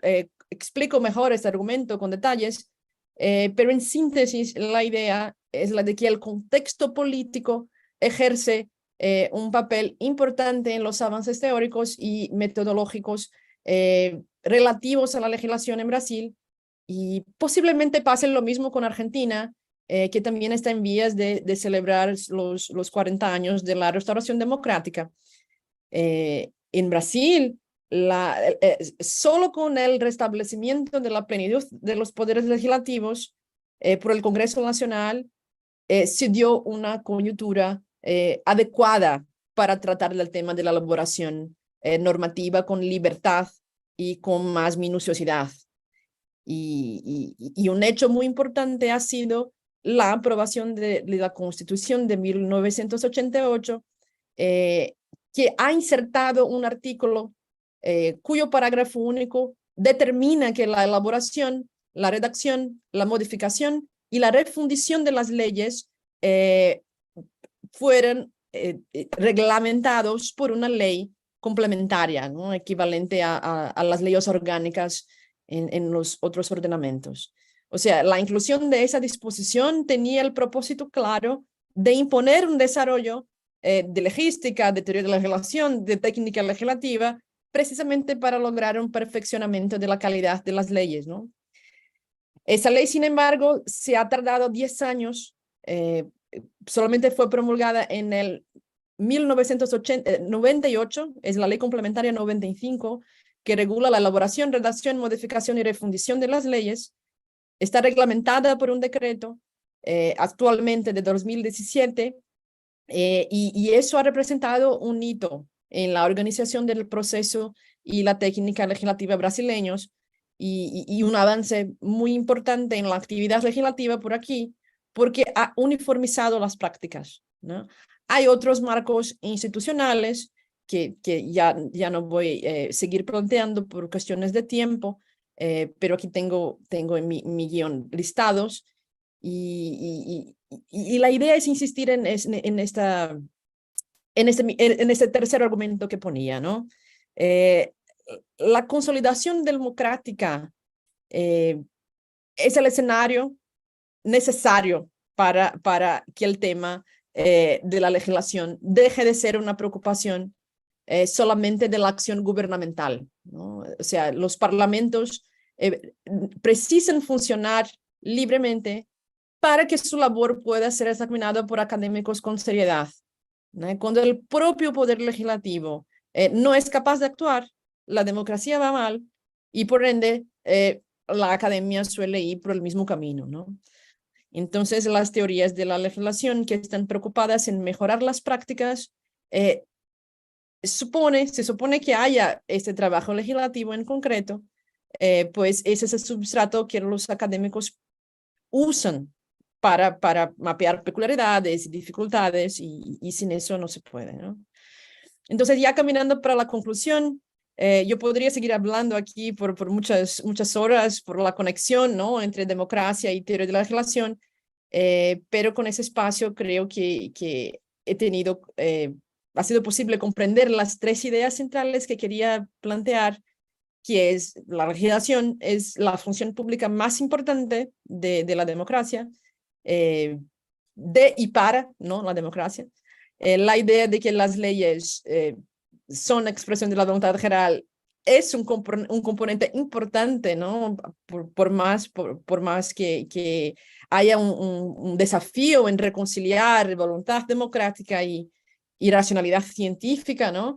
explico mejor este argumento con detalles, pero en síntesis la idea es la de que el contexto político ejerce un papel importante en los avances teóricos y metodológicos relativos a la legislación en Brasil, Y posiblemente pase lo mismo con Argentina, que también está en vías de celebrar los 40 años de la restauración democrática. En Brasil, solo con el restablecimiento de la plenitud de los poderes legislativos por el Congreso Nacional, se dio una coyuntura adecuada para tratar del tema de la elaboración normativa con libertad y con más minuciosidad. Y un hecho muy importante ha sido la aprobación de la Constitución de 1988, que ha insertado un artículo cuyo parágrafo único determina que la elaboración, la redacción, la modificación y la refundición de las leyes fueron reglamentados por una ley complementaria, ¿no? Equivalente a las leyes orgánicas en los otros ordenamientos. O sea, la inclusión de esa disposición tenía el propósito claro de imponer un desarrollo de logística, de teoría de la legislación, de técnica legislativa, precisamente para lograr un perfeccionamiento de la calidad de las leyes, ¿no? Esa ley, sin embargo, se ha tardado 10 años, solamente fue promulgada en el 1998, es la ley complementaria 95, que regula la elaboración, redacción, modificación y refundición de las leyes. Está reglamentada por un decreto actualmente de 2017, y eso ha representado un hito en la organización del proceso y la técnica legislativa brasileños, y un avance muy importante en la actividad legislativa por aquí, porque ha uniformizado las prácticas, ¿no? Hay otros marcos institucionales que ya no voy a seguir planteando por cuestiones de tiempo, pero aquí tengo en mi guión listados, y la idea es insistir en este tercer argumento que ponía, ¿no? La consolidación democrática es el escenario necesario para que el tema de la legislación deje de ser una preocupación solamente de la acción gubernamental, ¿no? O sea, los parlamentos precisan funcionar libremente para que su labor pueda ser examinada por académicos con seriedad, ¿no? Cuando el propio poder legislativo no es capaz de actuar, la democracia va mal, y por ende la academia suele ir por el mismo camino, ¿no? Entonces, las teorías de la legislación que están preocupadas en mejorar las prácticas, se supone que haya este trabajo legislativo en concreto, pues ese es el substrato que los académicos usan para mapear peculiaridades y dificultades, y sin eso no se puede, ¿no? Entonces, ya caminando para la conclusión, yo podría seguir hablando aquí por muchas horas por la conexión, ¿no?, entre democracia y teoría de la legislación, pero con ese espacio creo que he tenido, ha sido posible comprender las tres ideas centrales que quería plantear, que es la legislación es la función pública más importante de la democracia, y para, ¿no?, la democracia. La idea de que las leyes son expresión de la voluntad general es un componente importante, ¿no? Por más que haya un desafío en reconciliar voluntad democrática y racionalidad científica, ¿no?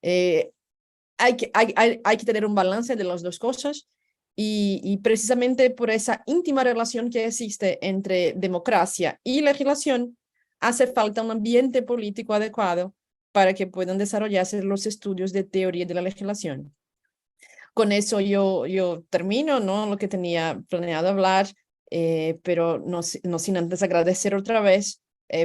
Hay que tener un balance de las dos cosas, y precisamente por esa íntima relación que existe entre democracia y legislación, hace falta un ambiente político adecuado para que puedan desarrollarse los estudios de teoría de la legislación. Con eso yo termino, ¿no?, lo que tenía planeado hablar, pero no sin antes agradecer otra vez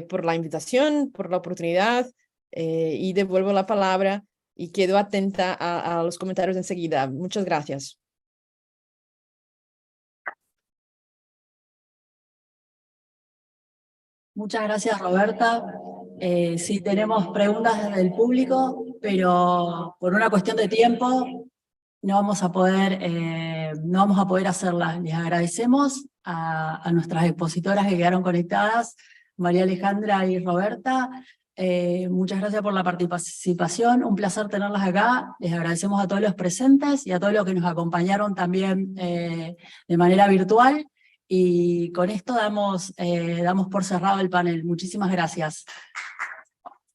por la invitación, por la oportunidad, y devuelvo la palabra y quedo atenta a los comentarios enseguida. Muchas gracias. Muchas gracias, Roberta. Sí, tenemos preguntas desde el público, pero por una cuestión de tiempo no vamos a poder hacerlas. Les agradecemos a nuestras expositoras que quedaron conectadas, María Alejandra y Roberta. Muchas gracias por la participación, un placer tenerlas acá. Les agradecemos a todos los presentes y a todos los que nos acompañaron también de manera virtual. Y con esto damos por cerrado el panel. Muchísimas gracias.